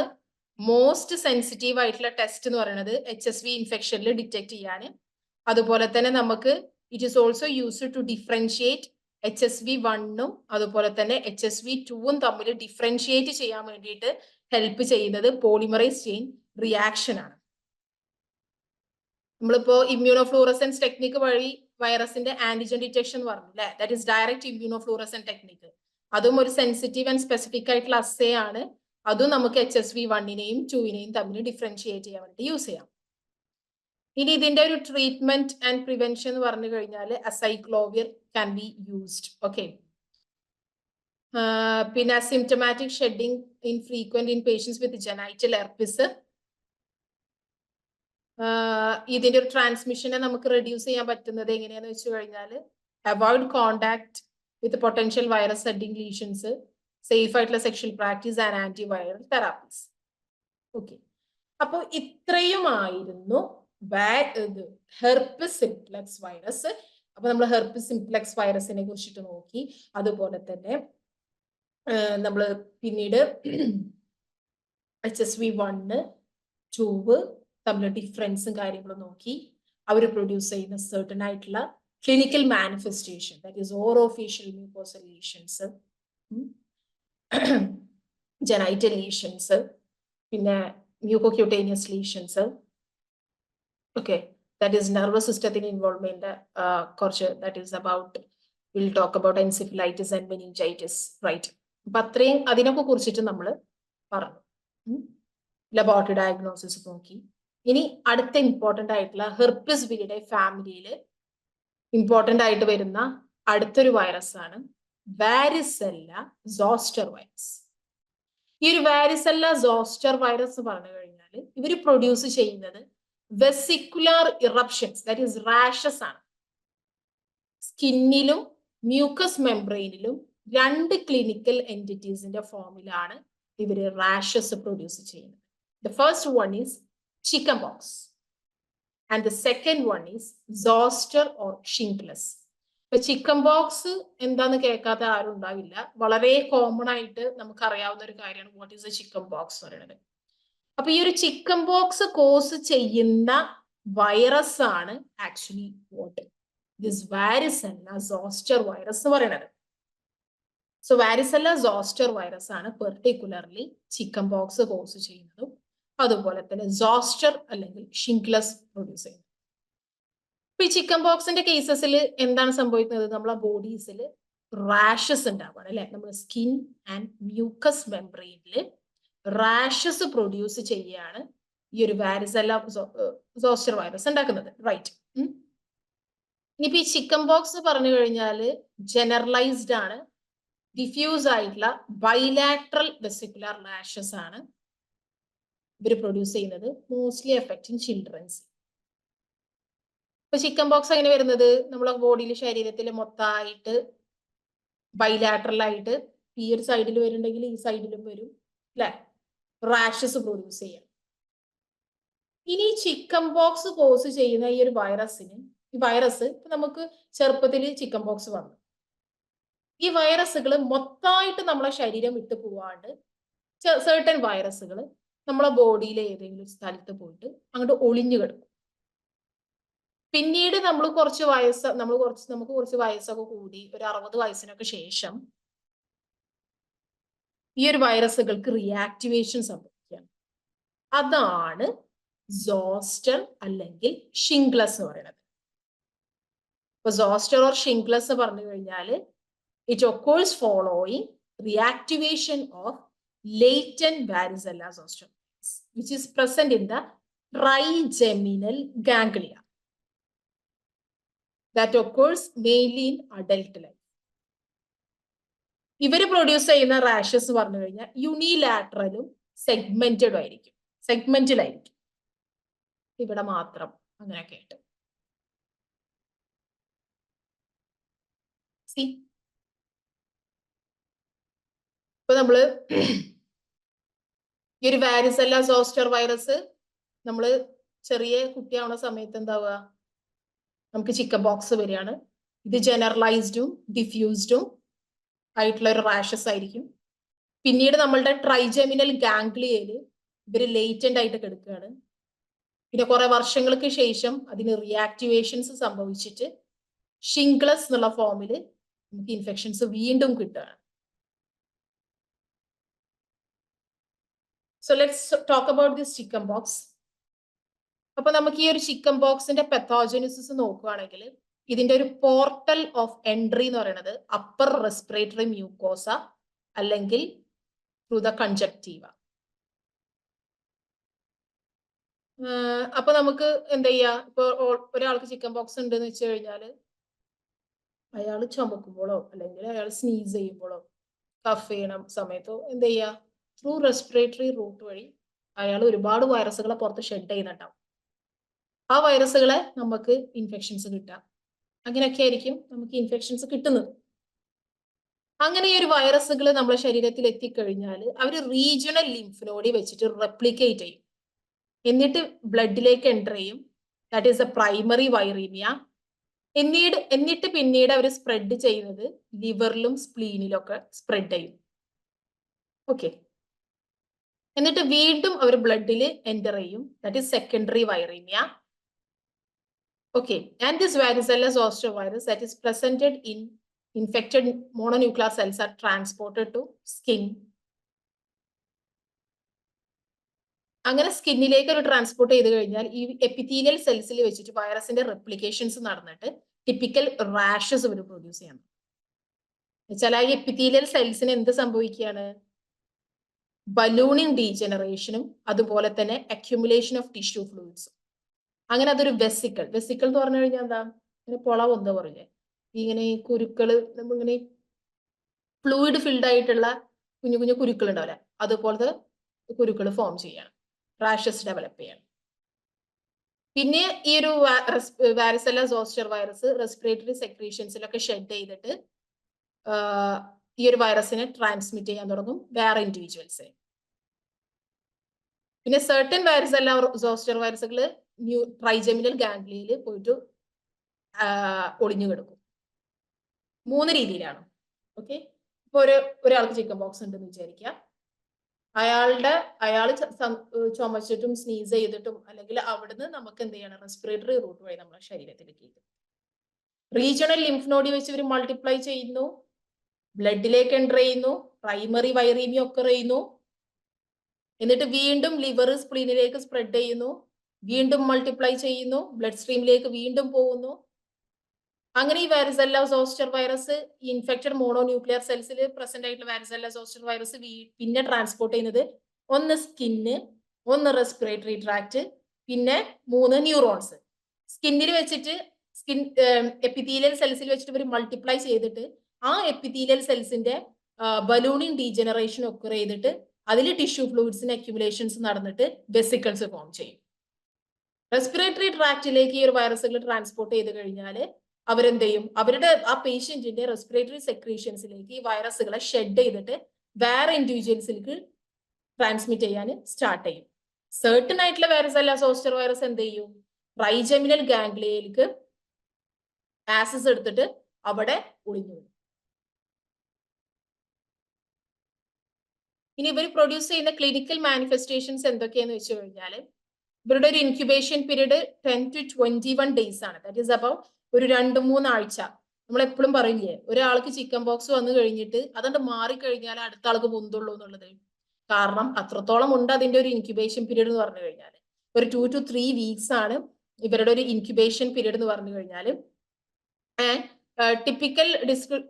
മോസ്റ്റ് സെൻസിറ്റീവ് ആയിട്ടുള്ള ടെസ്റ്റ് എന്ന് പറയുന്നത് HSV ഇൻഫെക്ഷനിൽ ഡിറ്റക്ട് ചെയ്യാൻ. അതുപോലെ തന്നെ നമുക്ക് it is also used to differentiate HSV1 അതുപോലെ തന്നെ HSV2 തമ്മിൽ ഡിഫറൻഷിയേറ്റ് ചെയ്യാൻ വേണ്ടിയിട്ട് ഹെൽപ്പ് ചെയ്യുന്നത് പോളിമറൈസ് ചെയിൻ റിയാക്ഷൻ ആണ്. നമ്മളിപ്പോ ഇമ്മ്യൂണോഫ്ലൂറസൻസ് ടെക്നിക്ക് വഴി വൈറസിന്റെ ആന്റിജൻ ഡിറ്റക്ഷൻ പറഞ്ഞു അല്ലെ, ദാറ്റ് ഈസ് ഡയറക്റ്റ് ഇമ്മ്യൂണോഫ്ലൂറസൻ ടെക്നിക്ക്. അതും ഒരു സെൻസിറ്റീവ് ആൻഡ് സ്പെസിഫിക് ആയിട്ടുള്ള അസേ ആണ്. അതും നമുക്ക് HSV1നെയും 2നെയും തമ്മിൽ ഡിഫറൻഷിയേറ്റ് ചെയ്യാൻ വേണ്ടി യൂസ് ചെയ്യാം. ഇനി ഇതിന്റെ ഒരു ട്രീറ്റ്മെന്റ് ആൻഡ് പ്രിവെൻഷൻ എന്ന് പറഞ്ഞു കഴിഞ്ഞാൽ acyclovir can be used. Okay. പിന്നെ asymptomatic shedding infrequent in patients with genital herpes. ഇതിന്റെ ഒരു ട്രാൻസ്മിഷനെ നമുക്ക് റെഡ്യൂസ് ചെയ്യാൻ പറ്റുന്നത് എങ്ങനെയാന്ന് വെച്ച് കഴിഞ്ഞാൽ avoid contact with potential virus shedding lesions, safe ആയിട്ടുള്ള sexual practice and antiviral therapies. Okay. അപ്പൊ ഇത്രയുമായിരുന്നു ഹെർപ്പിസ് സിംപ്ലെക്സ് വൈറസ്. അപ്പൊ നമ്മൾ ഹെർപ്പിസ് സിംപ്ലെക്സ് വൈറസിനെ കുറിച്ചിട്ട് നോക്കി. അതുപോലെ തന്നെ നമ്മൾ പിന്നീട് HSV1, 2 തമ്മിൽ ഡിഫറൻസും കാര്യങ്ങളും നോക്കി. അവർ പ്രൊഡ്യൂസ് ചെയ്യുന്ന സർട്ടൺ ആയിട്ടുള്ള clinical manifestation, that is orofacial mucosal lesions, genital lesions, പിന്നെ mucocutaneous lesions. Okay, that is nervous സിസ്റ്റത്തിന് ഇൻവോൾവ്മെന്റ് കുറച്ച്, that is about will talk about encephalitis and meningitis, right. അപ്പൊ അത്രയും അതിനൊക്കെ കുറിച്ചിട്ട് നമ്മൾ പറഞ്ഞു. ലബോറട്ടറി ഡയഗ്നോസിസ് നോക്കി. ഇനി അടുത്ത ഇമ്പോർട്ടന്റ് ആയിട്ടുള്ള ഹെർപ്പിസ് വിരിഡെ ഫാമിലിയിൽ ഇമ്പോർട്ടന്റ് ആയിട്ട് വരുന്ന അടുത്തൊരു വൈറസ് ആണ് വാരിസെല്ല സോസ്റ്റർ വൈറസ്. ഈ ഒരു വാരിസെല്ല സോസ്റ്റർ വൈറസ് പറഞ്ഞു കഴിഞ്ഞാൽ ഇവർ പ്രൊഡ്യൂസ് ചെയ്യുന്നത് vesicular eruptions, that is rashes ആണ്. സ്കിന്നിലും മ്യൂക്കസ് മെംബ്രെയിനിലും 2 ക്ലിനിക്കൽ എൻറ്റിറ്റീസിന്റെ ഫോമിലാണ് ഇവര് റാഷസ് പ്രൊഡ്യൂസ് ചെയ്യുന്നത്. The first one is chickenpox and the second one is zoster or shingles. ഇപ്പൊ ചിക്കൻ ബോക്സ് എന്താന്ന് കേൾക്കാത്ത ആരും ഉണ്ടാവില്ല. വളരെ കോമൺ ആയിട്ട് നമുക്ക് അറിയാവുന്ന ഒരു കാര്യമാണ് what is A chicken box എന്ന് പറയുന്നത്. അപ്പൊ ഈ ഒരു ചിക്കൻ ബോക്സ് കോസ് ചെയ്യുന്ന വൈറസ് ആണ് actually what this varicella zoster virus എന്ന് പറയുന്നത്. സോ വാരിസെല്ല സോസ്റ്റർ വൈറസ് ആണ് പെർട്ടിക്കുലർലി ചിക്കൻ ബോക്സ് കോസ് ചെയ്യുന്നതും അതുപോലെ തന്നെ സോസ്റ്റർ അല്ലെങ്കിൽ ഷിംഗ്ലസ് പ്രൊഡ്യൂസ് ചെയ്യുന്നത്. ഇപ്പൊ ഈ ചിക്കൻ ബോക്സിന്റെ കേസസിൽ എന്താണ് സംഭവിക്കുന്നത്? നമ്മളെ ബോഡീസിൽ റാഷസ് ഉണ്ടാവുകയാണ് അല്ലെ. നമ്മുടെ സ്കിൻ ആൻഡ് മ്യൂക്കസ് മെംബ്രെയിനിൽ റാഷസ് പ്രൊഡ്യൂസ് ചെയ്യുകയാണ് ഈ ഒരു വാരിസെല്ല സോസ്റ്റർ വൈറസ് ഉണ്ടാക്കുന്നത്, റൈറ്റ്. ഇനിയിപ്പോ ഈ ചിക്കൻ ബോക്സ് പറഞ്ഞു കഴിഞ്ഞാൽ ജനറലൈസ്ഡ് ആണ്, ഡിഫ്യൂസ് ആയിട്ടുള്ള ബൈലാട്രൽ വെസിക്കുലർ റാഷസ് ആണ് ഇവർ പ്രൊഡ്യൂസ് ചെയ്യുന്നത്, മോസ്റ്റ്ലി എഫക്റ്റിംഗ് ചിൽഡ്രൻസ്. ഇപ്പൊ ചിക്കൻ ബോക്സ് എങ്ങനെ വരുന്നത്? നമ്മളെ ബോഡിയിൽ ശരീരത്തിൽ മൊത്തമായിട്ട് ബൈലാട്രൽ ആയിട്ട് ഈ ഒരു സൈഡിൽ വരുന്നുണ്ടെങ്കിൽ ഈ സൈഡിലും വരും അല്ലെ, റാഷസ് പ്രൊഡ്യൂസ് ചെയ്യാം. ഇനി ചിക്കൻ ബോക്സ് കോസ് ചെയ്യുന്ന ഈ ഒരു വൈറസിന്, ഈ വൈറസ് ഇപ്പൊ നമുക്ക് ചെറുപ്പത്തിൽ ചിക്കൻ ബോക്സ് വന്നു, ഈ വൈറസുകൾ മൊത്തമായിട്ട് നമ്മളെ ശരീരം വിട്ടു പോവാണ്ട് സർട്ടൻ വൈറസുകൾ നമ്മളെ ബോഡിയിലെ ഏതെങ്കിലും സ്ഥലത്ത് പോയിട്ട് അങ്ങോട്ട് ഒളിഞ്ഞു കിടക്കും. പിന്നീട് നമുക്ക് കുറച്ച് വയസ്സൊക്കെ കൂടി ഒരു 60 വയസ്സിനൊക്കെ ശേഷം ഈ ഒരു വൈറസുകൾക്ക് റീആക്ടിവേഷൻ സംഭവിക്കുകയാണ്. അതാണ് സോസ്റ്റർ അല്ലെങ്കിൽ ഷിംഗ്ലസ് എന്ന് പറയുന്നത്. ഇപ്പൊ സോസ്റ്റർ ഓർ ഷിംഗ്ലസ് പറഞ്ഞു കഴിഞ്ഞാൽ it occurs following reactivation of latent varicella zoster which is present in the trigeminal ganglia that occurs mainly in adult life. ഇവര് പ്രൊഡ്യൂസ് ചെയ്യുന്ന റാഷസ് പറഞ്ഞു കഴിഞ്ഞാൽ യൂണിലാറ്ററലും സെഗ്മെന്റിലായിരിക്കും. ഇവിടെ മാത്രം അങ്ങനെയൊക്കെ ആയിട്ട്. ഇപ്പൊ നമ്മള് ഈ ഒരു വാരിസെല്ല സോസ്റ്റർ വൈറസ് നമ്മള് ചെറിയ കുട്ടിയാവുന്ന സമയത്ത് എന്താവുക, നമുക്ക് ചിക്കൻ ബോക്സ് വരികയാണ്. ഇത് ജനറലൈസ്ഡും ഡിഫ്യൂസ്ഡും ആയിട്ടുള്ള ഒരു റാഷസ് ആയിരിക്കും. പിന്നീട് നമ്മളുടെ ട്രൈജെമിനൽ ഗാംഗ്ലിയയില് ഇവര് ലേറ്റന്റ് ആയിട്ട് കിടക്കുകയാണ്. പിന്നെ കുറെ വർഷങ്ങൾക്ക് ശേഷം അതിന് റിയാക്ടിവേഷൻസ് സംഭവിച്ചിട്ട് ഷിംഗ്ലസ് എന്നുള്ള ഫോമിൽ നമുക്ക് ഇൻഫെക്ഷൻസ് വീണ്ടും കിട്ടുകയാണ്. So let's talk about this chicken box. അപ്പൊ നമുക്ക് ഈ ഒരു ചിക്കൻ ബോക്സിന്റെ പെത്തോജനിസിസ് നോക്കുകയാണെങ്കിൽ ഇതിന്റെ ഒരു പോർട്ടൽ ഓഫ് എൻട്രി എന്ന് പറയുന്നത് അപ്പർ റെസ്പിറേറ്ററി മ്യൂക്കോസ അല്ലെങ്കിൽ ത്രൂ ദ കൺജക്റ്റീവ. അപ്പൊ നമുക്ക് എന്താ ചെയ്യാ, ഇപ്പൊ ഒരാൾക്ക് ചിക്കൻ ബോക്സ് ഉണ്ടെന്ന് വെച്ച് കഴിഞ്ഞാൽ അയാൾ ചുമക്കുമ്പോഴോ അല്ലെങ്കിൽ അയാൾ സ്നീസ് ചെയ്യുമ്പോഴോ കഫ് ചെയ്യണം സമയത്തോ എന്ത് ചെയ്യാ, ത്രൂ റെസ്പിറേറ്ററി റൂട്ട് വഴി അയാൾ ഒരുപാട് വൈറസുകളെ പുറത്ത് ഷെഡ് ചെയ്യുന്നുണ്ടാവും. ആ വൈറസുകളെ നമുക്ക് ഇൻഫെക്ഷൻസ് കിട്ടാം. അങ്ങനെയൊക്കെ ആയിരിക്കും നമുക്ക് ഇൻഫെക്ഷൻസ് കിട്ടുന്നത്. അങ്ങനെ ഈ ഒരു വൈറസുകൾ നമ്മുടെ ശരീരത്തിൽ എത്തിക്കഴിഞ്ഞാൽ അവർ റീജിയണൽ ലിംഫ് നോഡി വെച്ചിട്ട് റെപ്ലിക്കേറ്റ് ചെയ്യും. എന്നിട്ട് ബ്ലഡിലേക്ക് എൻ്റർ ചെയ്യും. That is a primary viremia. എന്നിട്ട് പിന്നീട് അവർ സ്പ്രെഡ് ചെയ്യുന്നത് ലിവറിലും സ്പ്ലീനിലും ഒക്കെ സ്പ്രെഡ് ചെയ്യും. ഓക്കെ, എന്നിട്ട് വീണ്ടും അവർ ബ്ലഡിൽ എൻ്റർ ചെയ്യും. That is secondary viremia. Okay, and this varicella zoster virus that is presented in infected mononuclear cells are transported to skin. അങ്ങനെ സ്കിന്നിലേക്ക് ഒരു ട്രാൻസ്പോർട്ട് ചെയ്ത് കഴിഞ്ഞാൽ ഈ എപ്പിത്തീലിയൽ സെൽസിൽ വെച്ചിട്ട് വൈറസിന്റെ റെപ്ലിക്കേഷൻസ് നടന്നിട്ട് ടിപ്പിക്കൽ റാഷസ് ഇവർ പ്രൊഡ്യൂസ് ചെയ്യണം. വെച്ചാൽ ആ എപ്പിത്തീലിയൽ സെൽസിന് എന്ത് സംഭവിക്കുകയാണ്, ബലൂണിങ് ഡീജനറേഷനും അതുപോലെ തന്നെ അക്യുമുലേഷൻ ഓഫ് ടിഷ്യൂ ഫ്ലൂയിഡ്സും. അങ്ങനെ അതൊരു വെസിക്കിൾ എന്ന് പറഞ്ഞു കഴിഞ്ഞാൽ എന്താ, ഇങ്ങനെ പൊളവ് എന്താ പറയില്ലേ, ഇങ്ങനെ ഈ കുരുക്കള് ഇങ്ങനെ ഫ്ലൂയിഡ് ഫിൽഡ് ആയിട്ടുള്ള കുഞ്ഞു കുഞ്ഞു കുരുക്കൾ ഉണ്ടാവില്ല, അതുപോലത്തെ കുരുക്കൾ ഫോം ചെയ്യണം, റാഷസ് ഡെവലപ്പ് ചെയ്യണം. പിന്നെ ഈ ഒരു വാരിസെല്ല സോസ്റ്റർ വൈറസ് റെസ്പിറേറ്ററി സെക്രീഷൻസിലൊക്കെ ഷെഡ് ചെയ്തിട്ട് ഈ ഒരു വൈറസിനെ ട്രാൻസ്മിറ്റ് ചെയ്യാൻ തുടങ്ങും വേറെ ഇൻഡിവിജ്വൽസ്. പിന്നെ സർട്ടൻ വാരിസെല്ല സോസ്റ്റർ വൈറസുകൾ ട്രൈജെമിനൽ ഗാംഗ്ലിയയിൽ പോയിട്ട് ഒളിഞ്ഞു കിടക്കും. 3 രീതിയിലാണ്. ഓക്കെ, ഇപ്പൊ ഒരാൾക്ക് ചിക്കൻ ബോക്സ് ഉണ്ടെന്ന് വിചാരിക്കുക. അയാൾ ചുമച്ചിട്ടും സ്നീസ് ചെയ്തിട്ടും അല്ലെങ്കിൽ അവിടുന്ന് നമുക്ക് എന്ത് ചെയ്യണം, റെസ്പിറേറ്ററി റൂട്ട് വഴി നമ്മുടെ ശരീരത്തിലേക്ക് എത്തും. റീജിയണൽ ലിംഫ് നോഡി വെച്ച് ഇവർ മൾട്ടിപ്ലൈ ചെയ്യുന്നു, ബ്ലഡിലേക്ക് എൻ്റർ ചെയ്യുന്നു, പ്രൈമറി വൈറീമിയ ഒക്കെ ചെയ്യുന്നു, എന്നിട്ട് വീണ്ടും ലിവർ സ്പ്ലീനിലേക്ക് സ്പ്രെഡ് ചെയ്യുന്നു, വീണ്ടും മൾട്ടിപ്ലൈ ചെയ്യുന്നു, ബ്ലഡ് സ്ട്രീമിലേക്ക് വീണ്ടും പോകുന്നു. അങ്ങനെ ഈ varicella zoster virus infected mononuclear സെൽസിൽ പ്രസന്റ് ആയിട്ടുള്ള വാരിസെല്ല സോസ്റ്റർ വൈറസ് പിന്നെ ട്രാൻസ്പോർട്ട് ചെയ്യുന്നത് ഒന്ന് സ്കിന്ന്, ഒന്ന് റെസ്പിറേറ്ററി ട്രാക്ട്, പിന്നെ 3 ന്യൂറോൺസ്. സ്കിന്നിൽ വെച്ചിട്ട് എപ്പിത്തീലിയൽ സെൽസിൽ വെച്ചിട്ട് ഇവർ മൾട്ടിപ്ലൈ ചെയ്തിട്ട് ആ എപ്പിത്തീലിയൽ സെൽസിന്റെ ബലൂണിങ് ഡീജനറേഷൻ ഒക്കെ ചെയ്തിട്ട് അതിൽ ടിഷ്യൂ ഫ്ലൂയിഡ്സിന് അക്യുമുലേഷൻസ് നടന്നിട്ട് വെസിക്കിൾസ് ഫോം ചെയ്യും. റെസ്പിറേറ്ററി ട്രാക്റ്റിലേക്ക് ഈ ഒരു വൈറസുകൾ ട്രാൻസ്പോർട്ട് ചെയ്ത് കഴിഞ്ഞാൽ അവരെന്ത് ചെയ്യും, അവരുടെ ആ പേഷ്യന്റിന്റെ റെസ്പിറേറ്ററി സെക്രീഷൻസിലേക്ക് ഈ വൈറസുകളെ ഷെഡ് ചെയ്തിട്ട് വേറെ ഇൻഡിവിജ്വൽസിലേക്ക് ട്രാൻസ്മിറ്റ് ചെയ്യാൻ സ്റ്റാർട്ട് ചെയ്യും. സർട്ടൻ ആയിട്ടുള്ള വാരിസെല്ല സോസ്റ്റർ വൈറസ് എന്ത് ചെയ്യും, ട്രൈജെമിനൽ ഗാംഗ്ലിയയിലേക്ക് ആക്സസ് എടുത്തിട്ട് അവിടെ ഒളിഞ്ഞു വരും. ഇനി ഇവർ പ്രൊഡ്യൂസ് ചെയ്യുന്ന ക്ലിനിക്കൽ മാനിഫെസ്റ്റേഷൻസ് എന്തൊക്കെയാന്ന് വെച്ച് കഴിഞ്ഞാൽ ഇവരുടെ ഒരു ഇൻക്യുബേഷൻ പീരീഡ് 10 to 21 ഡേയ്സ് ആണ്. ദാറ്റ് ഈസ് അബൌട്ട് ഒരു 2-3 ആഴ്ച. നമ്മൾ എപ്പോഴും പറയില്ലേ, ഒരാൾക്ക് ചിക്കൻ ബോക്സ് വന്നു കഴിഞ്ഞിട്ട് അതുകൊണ്ട് മാറിക്കഴിഞ്ഞാൽ അടുത്ത ആൾക്ക് പൊന്തുള്ളൂ എന്നുള്ളത്. കാരണം അത്രത്തോളം ഉണ്ട് അതിന്റെ ഒരു ഇൻക്യുബേഷൻ പീരീഡ് എന്ന് പറഞ്ഞു കഴിഞ്ഞാൽ. ഒരു 2 to 3 വീക്സ് ആണ് ഇവരുടെ ഒരു ഇൻക്യുബേഷൻ പീരീഡ് എന്ന് പറഞ്ഞു കഴിഞ്ഞാൽ. ടിപ്പിക്കൽ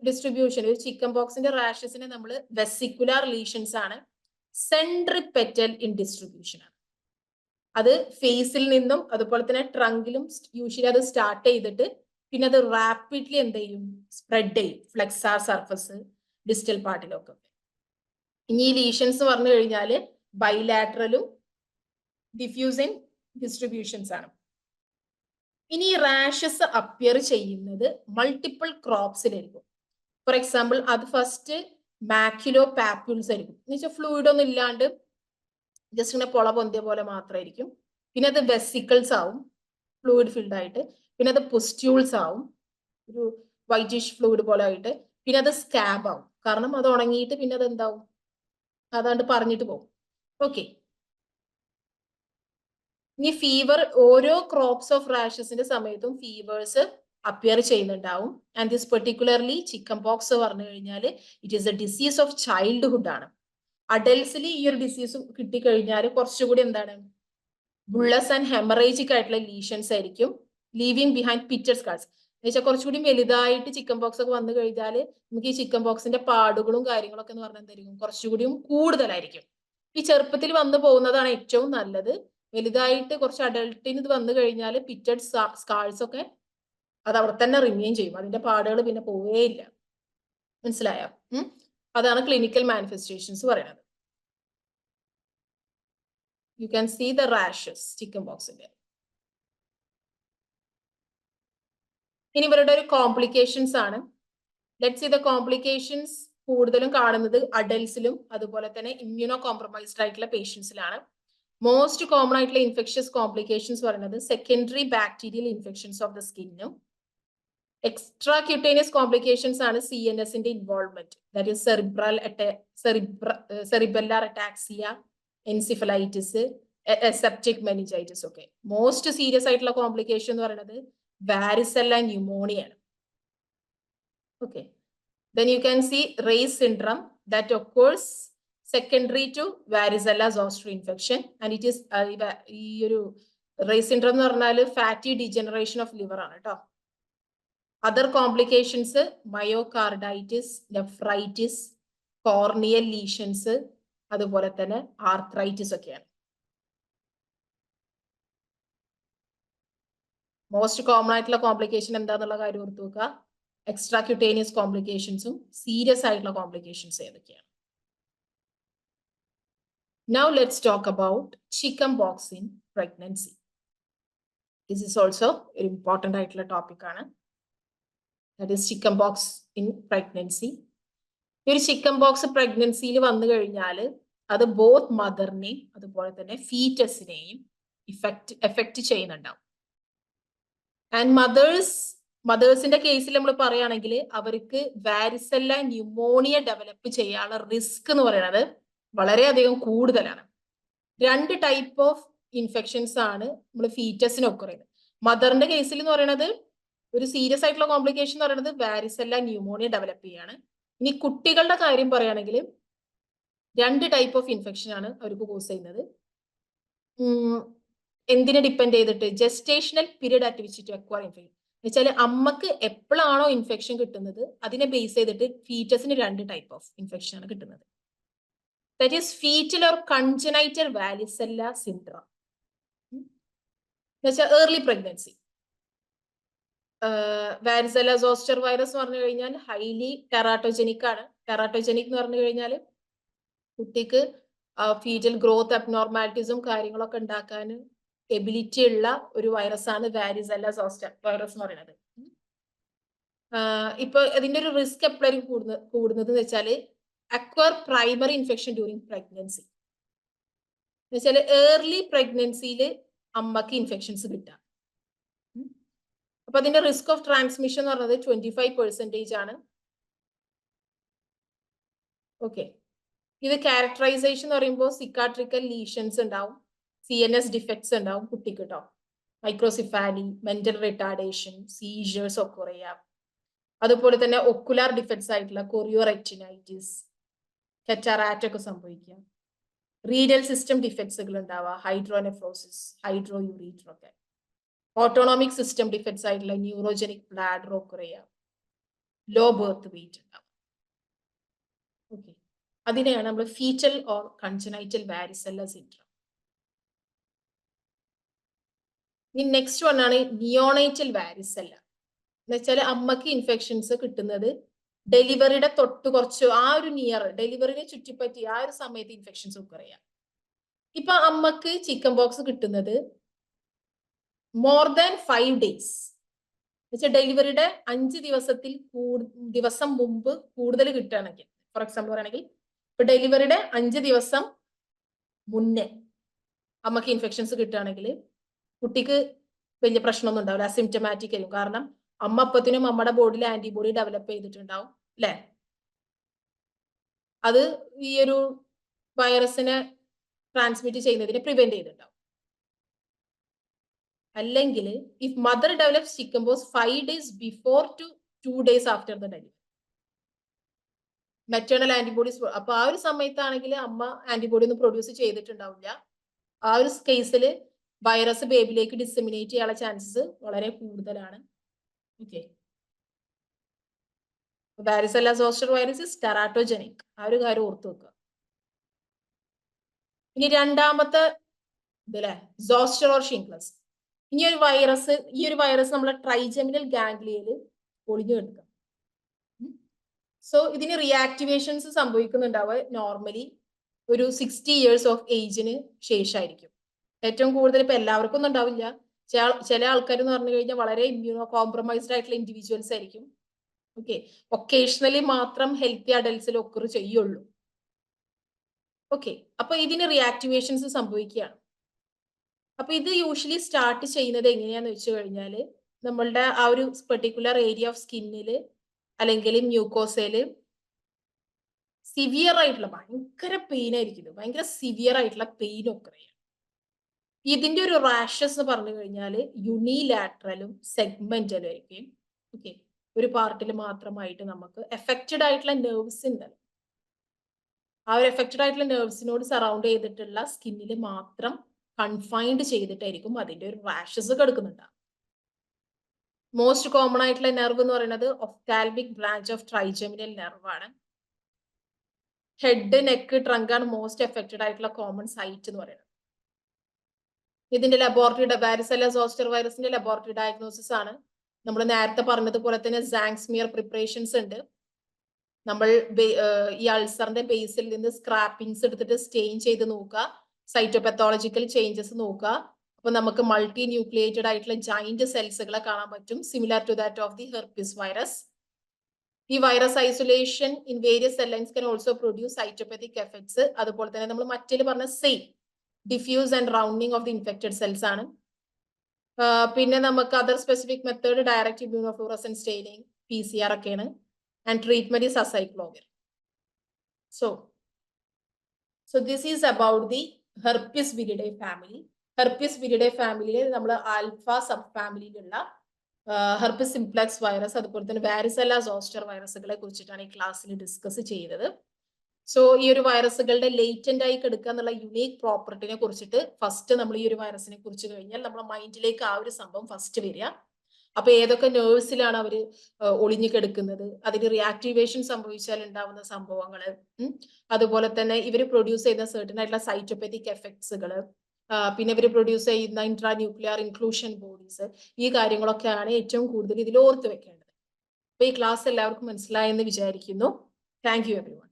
ഡിസ്ട്രിബ്യൂഷൻ ഒരു ചിക്കൻ ബോക്സിന്റെ റാഷസിനെ നമ്മൾ വെസിക്കുലാർ ലീഷൻസ് ആണ്, സെൻട്രിപെറ്റൽ ഇൻ ഡിസ്ട്രിബ്യൂഷൻ ആണ്. അത് ഫേസിൽ നിന്നും അതുപോലെ തന്നെ ട്രങ്കിലും യൂഷ്വലി അത് സ്റ്റാർട്ട് ചെയ്തിട്ട് പിന്നെ അത് റാപ്പിഡ്ലി എന്ത് ചെയ്യും, സ്പ്രെഡ് ചെയ്യും ഫ്ലെക്സാർ സർഫസ് ഡിസ്റ്റൽ പാർട്ടിലൊക്കെ. ഇനി ഈ ലീഷൻസ് പറഞ്ഞു കഴിഞ്ഞാൽ ബൈലാറ്ററലും ഡിഫ്യൂസിങ് ഡിസ്ട്രിബ്യൂഷൻസ് ആണ്. ഇനി റാഷസ് അപ്പിയർ ചെയ്യുന്നത് മൾട്ടിപ്പിൾ ക്രോപ്സിലായിരിക്കും. ഫോർ എക്സാമ്പിൾ അത് ഫസ്റ്റ് മാക്യുലോ പാപ്യൂൾസ് ആയിരിക്കും. എന്ന് വെച്ചാൽ ഫ്ലൂയിഡ് ഒന്നും ഇല്ലാണ്ട് ജസ്റ്റ് ഇങ്ങനെ പൊള പൊന്തിയ പോലെ മാത്രമായിരിക്കും. പിന്നെ അത് വെസിക്കിൾസ് ആവും, ഫ്ലൂയിഡ് ഫിൽഡ് ആയിട്ട്. പിന്നെ അത് പുസ്റ്റ്യൂൾസ് ആവും, ഒരു വൈറ്റിഷ് ഫ്ലൂയിഡ് പോലെ ആയിട്ട്. പിന്നെ അത് സ്കാബ് ആവും, കാരണം അത് ഉണങ്ങിയിട്ട് പിന്നെ അത് എന്താവും, അതാണ്ട് പറഞ്ഞിട്ട് പോകും. ഓക്കെ. ഇനി ഫീവർ, ഓരോ ക്രോപ്സ് ഓഫ് റാഷസിന്റെ സമയത്തും ഫീവേഴ്സ് അപ്പിയർ ചെയ്യുന്നുണ്ടാവും. And this particularly chicken pox പറഞ്ഞു കഴിഞ്ഞാൽ it is A disease of childhood ആണ്. അഡൽസിൽ ഈ ഒരു ഡിസീസ് കിട്ടിക്കഴിഞ്ഞാൽ കുറച്ചുകൂടി എന്താണ്, ബുള്ളസ് ആൻഡ് ഹെമറേജിക് ആയിട്ടുള്ള ലീഷൻസ് ആയിരിക്കും, ലീവിങ് ബിഹൈൻഡ് പിറ്റഡ് സ്കാർസ്. എന്ന് വെച്ചാൽ കുറച്ചുകൂടി വലുതായിട്ട് ചിക്കൻ പോക്സ് ഒക്കെ വന്നു കഴിഞ്ഞാൽ നമുക്ക് ഈ ചിക്കൻ പോക്സിന്റെ പാടുകളും കാര്യങ്ങളൊക്കെ എന്ന് പറഞ്ഞാൽ എന്തായിരിക്കും, കുറച്ചുകൂടിയും കൂടുതലായിരിക്കും. ഈ ചെറുപ്പത്തിൽ വന്നു പോകുന്നതാണ് ഏറ്റവും നല്ലത്. വലുതായിട്ട് കുറച്ച് അഡൾട്ടിന് ഇത് വന്നു കഴിഞ്ഞാൽ പിറ്റഡ് സ്കാൾസ് ഒക്കെ അത് അവിടെ തന്നെ റിമെയിൻ ചെയ്യും, അതിന്റെ പാടുകൾ പിന്നെ പോവേയില്ല. മനസ്സിലായോ? അതാണ് ക്ലിനിക്കൽ മാനിഫെസ്റ്റേഷൻസ് പറയുന്നത്. You can see the rashes, chicken pox in there. ഇനി ഇവരുടെ ഒരു കോംപ്ലിക്കേഷൻസ് ആണ്. Let's see the complications. കൂടുതലും കാണുന്നത് അഡൽസിലും അതുപോലെ തന്നെ ഇമ്മ്യൂണോ കോംപ്രമൈസ്ഡ് ആയിട്ടുള്ള പേഷ്യൻസിലാണ്. മോസ്റ്റ് കോമൺ ആയിട്ടുള്ള ഇൻഫെക്ഷ്യസ് കോംപ്ലിക്കേഷൻസ് പറയുന്നത് secondary bacterial infections of the സ്കിന്നും. എക്സ്ട്രാ ക്യൂട്ടേനിയസ് കോംപ്ലിക്കേഷൻസ് ആണ് CNSന്റെ involvement, that is cerebellar ataxia, encephalitis, septic meningitis ഒക്കെ. മോസ്റ്റ് സീരിയസ് ആയിട്ടുള്ള കോംപ്ലിക്കേഷൻ എന്ന് പറയുന്നത് വാരിസെല്ല ന്യൂമോണിയ ആണ്. Okay. Then you can see Ray's syndrome that occurs secondary to varicella zoster infection, and it is ഈ ഒരു Ray's syndrome എന്ന് പറഞ്ഞാൽ fatty degeneration of liver ആണ് കേട്ടോ. Other complications myocarditis, nephritis, corneal lesions, അതുപോലെ തന്നെ arthritis ഒക്കെയാണ്. മോസ്റ്റ് കോമൺ ആയിട്ടുള്ള കോംപ്ലിക്കേഷൻ എന്താന്നുള്ള കാര്യം ഓർത്തു വെക്കുക. എക്സ്ട്രാ ക്യൂട്ടേനിയസ് കോംപ്ലിക്കേഷൻസും സീരിയസ് ആയിട്ടുള്ള കോംപ്ലിക്കേഷൻസ് ഏതൊക്കെയാണ്. Now let's talk about chicken pox in pregnancy. This is also an important ആയിട്ടുള്ള ടോപ്പിക് ആണ്. That is chicken pox in pregnancy. ഈ ഒരു ചിക്കൻ പോക്സ് പ്രഗ്നൻസിയിൽ വന്നു കഴിഞ്ഞാൽ അത് ബോത്ത് മദറിനെയും അതുപോലെ തന്നെ ഫീറ്റസിനെയും എഫക്റ്റ് ചെയ്യുന്നുണ്ടാവും. ആൻഡ് മദേഴ്സിന്റെ കേസിൽ നമ്മൾ പറയുകയാണെങ്കിൽ അവർക്ക് വാരിസെല്ല ന്യൂമോണിയ ഡെവലപ്പ് ചെയ്യാനുള്ള റിസ്ക് എന്ന് പറയുന്നത് വളരെയധികം കൂടുതലാണ്. 2 ടൈപ്പ് ഓഫ് ഇൻഫെക്ഷൻസ് ആണ് നമ്മൾ ഫീറ്റസിന് ഒക്കെ പറയുന്നത്. മദറിന്റെ കേസിൽ എന്ന് പറയുന്നത് ഒരു സീരിയസ് ആയിട്ടുള്ള കോംപ്ലിക്കേഷൻ എന്ന് പറയുന്നത് വാരിസെല്ല ന്യൂമോണിയ ഡെവലപ്പ് ചെയ്യാണ്. ഇനി കുട്ടികളുടെ കാര്യം പറയുകയാണെങ്കിൽ 2 ടൈപ്പ് ഓഫ് ഇൻഫെക്ഷൻ ആണ് അവർക്ക് കോസ് ചെയ്യുന്നത്. എന്തിനെ ഡിപ്പെൻഡ് ചെയ്തിട്ട്? Gestational period at which to acquire infection. എന്ന് വെച്ചാൽ അമ്മക്ക് എപ്പോഴാണോ ഇൻഫെക്ഷൻ കിട്ടുന്നത് അതിനെ ബേസ് ചെയ്തിട്ട് ഫീറ്റസിന് 2 ടൈപ്പ് ഓഫ് ഇൻഫെക്ഷൻ ആണ് കിട്ടുന്നത്. That is fetal or congenital varicella syndrome. എന്നുവെച്ചാൽ early pregnancy. Varicella zoster virus എന്ന് പറഞ്ഞു കഴിഞ്ഞാൽ ഹൈലി ടെറാട്ടോജനിക് ആണ്. ടെറാട്ടോജനിക് എന്ന് പറഞ്ഞു കഴിഞ്ഞാൽ കുട്ടിക്ക് ഫീറ്റൽ ഗ്രോത്ത് അബ്നോർമാലിറ്റീസും കാര്യങ്ങളൊക്കെ ഉണ്ടാക്കാൻ എബിലിറ്റി ഉള്ള ഒരു വൈറസ് ആണ് വാരിസെല്ല സോസ്റ്റർ വൈറസ് എന്ന് പറയുന്നത്. ഇപ്പൊ ഇതിന്റെ ഒരു റിസ്ക് എപ്പോഴും കൂടുന്നത് എന്ന് വെച്ചാല് acquire primary infection during pregnancy. എന്ന് വെച്ചാൽ ഏർലി പ്രഗ്നൻസിയിൽ അമ്മക്ക് ഇൻഫെക്ഷൻസ് കിട്ടാം. അപ്പൊ അതിന്റെ റിസ്ക് ഓഫ് ട്രാൻസ്മിഷൻ എന്ന് പറയുന്നത് 25% ആണ്. ഓക്കെ. ഇത് ക്യാരക്ടറൈസേഷൻ എന്ന് പറയുമ്പോൾ സിക്കാട്രിക്കൽ ലീഷൻസ് ഉണ്ടാവും, CNS ഡിഫക്ട്സ് ഉണ്ടാവും കുട്ടിക്ക് കേട്ടോ. മൈക്രോസിഫാലി, മെന്റൽ റിട്ടാർഡേഷൻ, സീജേഴ്സ് ഒക്കെ കുറയാം. അതുപോലെ തന്നെ ഒക്കുലാർ ഡിഫക്ട്സ് ആയിട്ടുള്ള കൊറിയോറെറ്റിനൈറ്റിസ്, കെറ്റാറാക്ട് ഒക്കെ സംഭവിക്കാം. റീനൽ സിസ്റ്റം ഡിഫക്ട്സുകൾ ഉണ്ടാവുക, ഹൈഡ്രോനെഫ്രോസിസ്, ഹൈഡ്രോയൂറീറ്റർ ഒക്കെ. ഓട്ടോണോമിക് സിസ്റ്റം ഡിഫക്ട്സ് ആയിട്ടുള്ള ന്യൂറോജനിക് ബ്ലാഡർ ഒക്കെ കുറയാം. ലോ ബർത്ത് വെയിറ്റ് ഉണ്ടാവും. ഓക്കെ. അതിനെയാണ് നമ്മൾ fetal or congenital varicella syndrome. ഇനി നെക്സ്റ്റ് വൺ ആണ് നിയോണേറ്റൽ വാരിസെല്ല. എന്ന് വെച്ചാൽ അമ്മക്ക് ഇൻഫെക്ഷൻസ് കിട്ടുന്നത് ഡെലിവറിയുടെ തൊട്ട് കുറച്ച് ആ ഒരു ഡെലിവറിനെ ചുറ്റിപ്പറ്റി ആ ഒരു സമയത്ത് ഇൻഫെക്ഷൻസ് ഒക്കെ അറിയാം. ഇപ്പൊ അമ്മക്ക് ചിക്കൻ പോക്സ് കിട്ടുന്നത് മോർ ദാൻ 5 days എന്നുവെച്ചാൽ ഡെലിവറിയുടെ 5 ദിവസം മുമ്പ് കൂടുതൽ കിട്ടുകയാണെങ്കിൽ, ഫോർ എക്സാമ്പിൾ പറയുകയാണെങ്കിൽ ഇപ്പൊ ഡെലിവറിയുടെ 5 ദിവസം മുന്നേ അമ്മക്ക് ഇൻഫെക്ഷൻസ് കിട്ടുകയാണെങ്കിൽ കുട്ടിക്ക് വലിയ പ്രശ്നമൊന്നും ഉണ്ടാവില്ല, അസിംറ്റമാറ്റിക് ആയിരിക്കും. കാരണം അമ്മ അപ്പത്തിനും നമ്മുടെ ബോഡിയിൽ ആന്റിബോഡി ഡെവലപ്പ് ചെയ്തിട്ടുണ്ടാവും അല്ലെ. അത് ഈ ഒരു വൈറസിനെ ട്രാൻസ്മിറ്റ് ചെയ്യുന്നതിനെ പ്രിവെന്റ് ചെയ്തിട്ടുണ്ടാവും. അല്ലെങ്കിൽ if mother develops chickenpox 5 days before to 2 days after the delivery, maternal antibodies. അപ്പൊ ആ ഒരു സമയത്താണെങ്കിൽ അമ്മ ആന്റിബോഡി ഒന്നും പ്രൊഡ്യൂസ് ചെയ്തിട്ടുണ്ടാവില്ല. ആ ഒരു കേസിൽ വൈറസ് ബേബിയിലേക്ക് ഡിസെമിനേറ്റ് ചെയ്യാനുള്ള ചാൻസസ് വളരെ കൂടുതലാണ്. Okay, varicella zoster virus is teratogenic. ആ ഒരു കാര്യം ഓർത്തു വെക്കുക. ഇനി രണ്ടാമത്തെ ഇതല്ലേ സോസ്റ്റർ ഓർ ഷിംഗ്ലസ്. ഈ ഒരു വൈറസ് നമ്മളെ ട്രൈജെമിനൽ ഗാംഗ്ലിയയിൽ ഒളിഞ്ഞു കിടക്കുക. സോ ഇതിന് റിയാക്ടിവേഷൻസ് സംഭവിക്കുന്നുണ്ടാവുക നോർമലി ഒരു 60 years ഓഫ് ഏജിന് ശേഷമായിരിക്കും. ഏറ്റവും കൂടുതൽ ഇപ്പൊ എല്ലാവർക്കും ഒന്നും ഉണ്ടാവില്ല. ചില ആൾക്കാർ എന്ന് പറഞ്ഞു കഴിഞ്ഞാൽ വളരെ ഇമ്മ്യൂണോ കോംപ്രമൈസ്ഡ് ആയിട്ടുള്ള ഇൻഡിവിജ്വൽസ് ആയിരിക്കും. ഓക്കെ, ഒക്കേഷണലി മാത്രം ഹെൽത്തി അഡൽട്സിൽ ഒക്കർ ചെയ്യുള്ളൂ. ഓക്കെ, അപ്പൊ ഇതിന് റിയാക്ടിവേഷൻസ് സംഭവിക്കുകയാണ്. അപ്പൊ ഇത് യൂഷ്വലി സ്റ്റാർട്ട് ചെയ്യുന്നത് എങ്ങനെയാന്ന് വെച്ച് കഴിഞ്ഞാൽ നമ്മളുടെ ആ ഒരു പെർട്ടിക്കുലർ ഏരിയ ഓഫ് സ്കിന്നില് അല്ലെങ്കിൽ മ്യൂക്കോസയില് സിവിയർ ആയിട്ടുള്ള ഭയങ്കര പെയിൻ ആയിരിക്കും. ഭയങ്കര സിവിയർ ആയിട്ടുള്ള പെയിൻ ഒക്കെ. ഇതിന്റെ ഒരു റാഷസ് എന്ന് പറഞ്ഞു കഴിഞ്ഞാൽ യൂണിലാറ്ററലും സെഗ്മെന്റലും ആയിരിക്കും. ഓക്കെ, ഒരു പാർട്ടിൽ മാത്രമായിട്ട് നമുക്ക് എഫക്റ്റഡ് ആയിട്ടുള്ള നെർവ്സ് ഉണ്ടല്ലോ, ആ ഒരു എഫക്റ്റഡ് ആയിട്ടുള്ള നെർവ്സിനോട് സറൗണ്ട് ചെയ്തിട്ടുള്ള സ്കിന്നിൽ മാത്രം കൺഫൈൻഡ് ചെയ്തിട്ടായിരിക്കും അതിന്റെ ഒരു റാഷസ് കിടക്കുന്നുണ്ടാവും. മോസ്റ്റ് കോമൺ ആയിട്ടുള്ള നെർവ് എന്ന് പറയുന്നത് ophthalmic branch of trigeminal nerve ആണ്. ഹെഡ്, നെക്ക്, ട്രങ്ക് ആണ് മോസ്റ്റ് എഫക്റ്റഡ് ആയിട്ടുള്ള കോമൺ സൈറ്റ് എന്ന് പറയുന്നത്. ഇതിന്റെ ലബോറട്ടറി വാരിസെല്ല സോസ്റ്റർ വൈറസിന്റെ ലബോറട്ടറി ഡയഗ്നോസിസ് ആണ് നമ്മൾ നേരത്തെ പറഞ്ഞതുപോലെ തന്നെ സാങ്സ്മിയർ പ്രിപ്പറേഷൻസ് ഉണ്ട്. നമ്മൾ ഈ അൾസറിന്റെ ബേസിൽ നിന്ന് സ്ക്രാപ്പിംഗ്സ് എടുത്തിട്ട് സ്റ്റെയിൻ ചെയ്ത് നോക്കുക, സൈറ്റോപത്തോളജിക്കൽ ചേഞ്ചസ് നോക്കുക. അപ്പൊ നമുക്ക് മൾട്ടി ന്യൂക്ലിയേറ്റഡ് ആയിട്ടുള്ള ജൈന്റ് സെൽസുകളെ കാണാൻ പറ്റും, similar to that of the herpes virus. ഈ virus isolation in various cell lines can also produce cytopathic effects. അതുപോലെ തന്നെ നമ്മൾ മറ്റേല് പറഞ്ഞ same diffuse and rounding of the infected cells ആണ്. പിന്നെ നമുക്ക് other specific method direct immunofluorescent staining, PCR ഒക്കെയാണ്. And treatment is acyclovir. So this is about the herpes viridae family. Herpes viridae ഫാമിലിയിൽ നമ്മൾ ആൽഫ സബ് ഫാമിലിയിലുള്ള herpes simplex virus അതുപോലെ തന്നെ varicella zoster വൈറസുകളെ കുറിച്ചിട്ടാണ് ഈ ക്ലാസ്സിൽ ഡിസ്കസ് ചെയ്തത്. സോ ഈ ഒരു വൈറസുകളുടെ ലേറ്റന്റ് ആയി കിടക്കുക എന്നുള്ള യുണീക് പ്രോപ്പർട്ടിനെ കുറിച്ചിട്ട് ഫസ്റ്റ് നമ്മൾ ഈ ഒരു വൈറസിനെ കുറിച്ച് കഴിഞ്ഞാൽ നമ്മുടെ മൈൻഡിലേക്ക് ആ ഒരു സംഭവം ഫസ്റ്റ് വരിക. അപ്പൊ ഏതൊക്കെ നേഴ്സിലാണ് അവർ ഒളിഞ്ഞു കിടക്കുന്നത്, അതിന് റിയാക്ടിവേഷൻ സംഭവിച്ചാൽ ഉണ്ടാവുന്ന സംഭവങ്ങൾ, അതുപോലെ തന്നെ ഇവർ പ്രൊഡ്യൂസ് ചെയ്യുന്ന സർട്ടൻ ആയിട്ടുള്ള സൈറ്റോപത്തിക് എഫക്ട്സുകൾ, പിന്നെ ഇവർ പ്രൊഡ്യൂസ് ചെയ്യുന്ന ഇൻട്രാ ന്യൂക്ലിയർ ഇൻക്ലൂഷൻ ബോഡീസ്, ഈ കാര്യങ്ങളൊക്കെയാണ് ഏറ്റവും കൂടുതൽ ഇതിൽ ഓർത്ത് വെക്കേണ്ടത്. അപ്പൊ ഈ ക്ലാസ് എല്ലാവർക്കും മനസ്സിലായെന്ന് വിചാരിക്കുന്നു. Thank you everyone.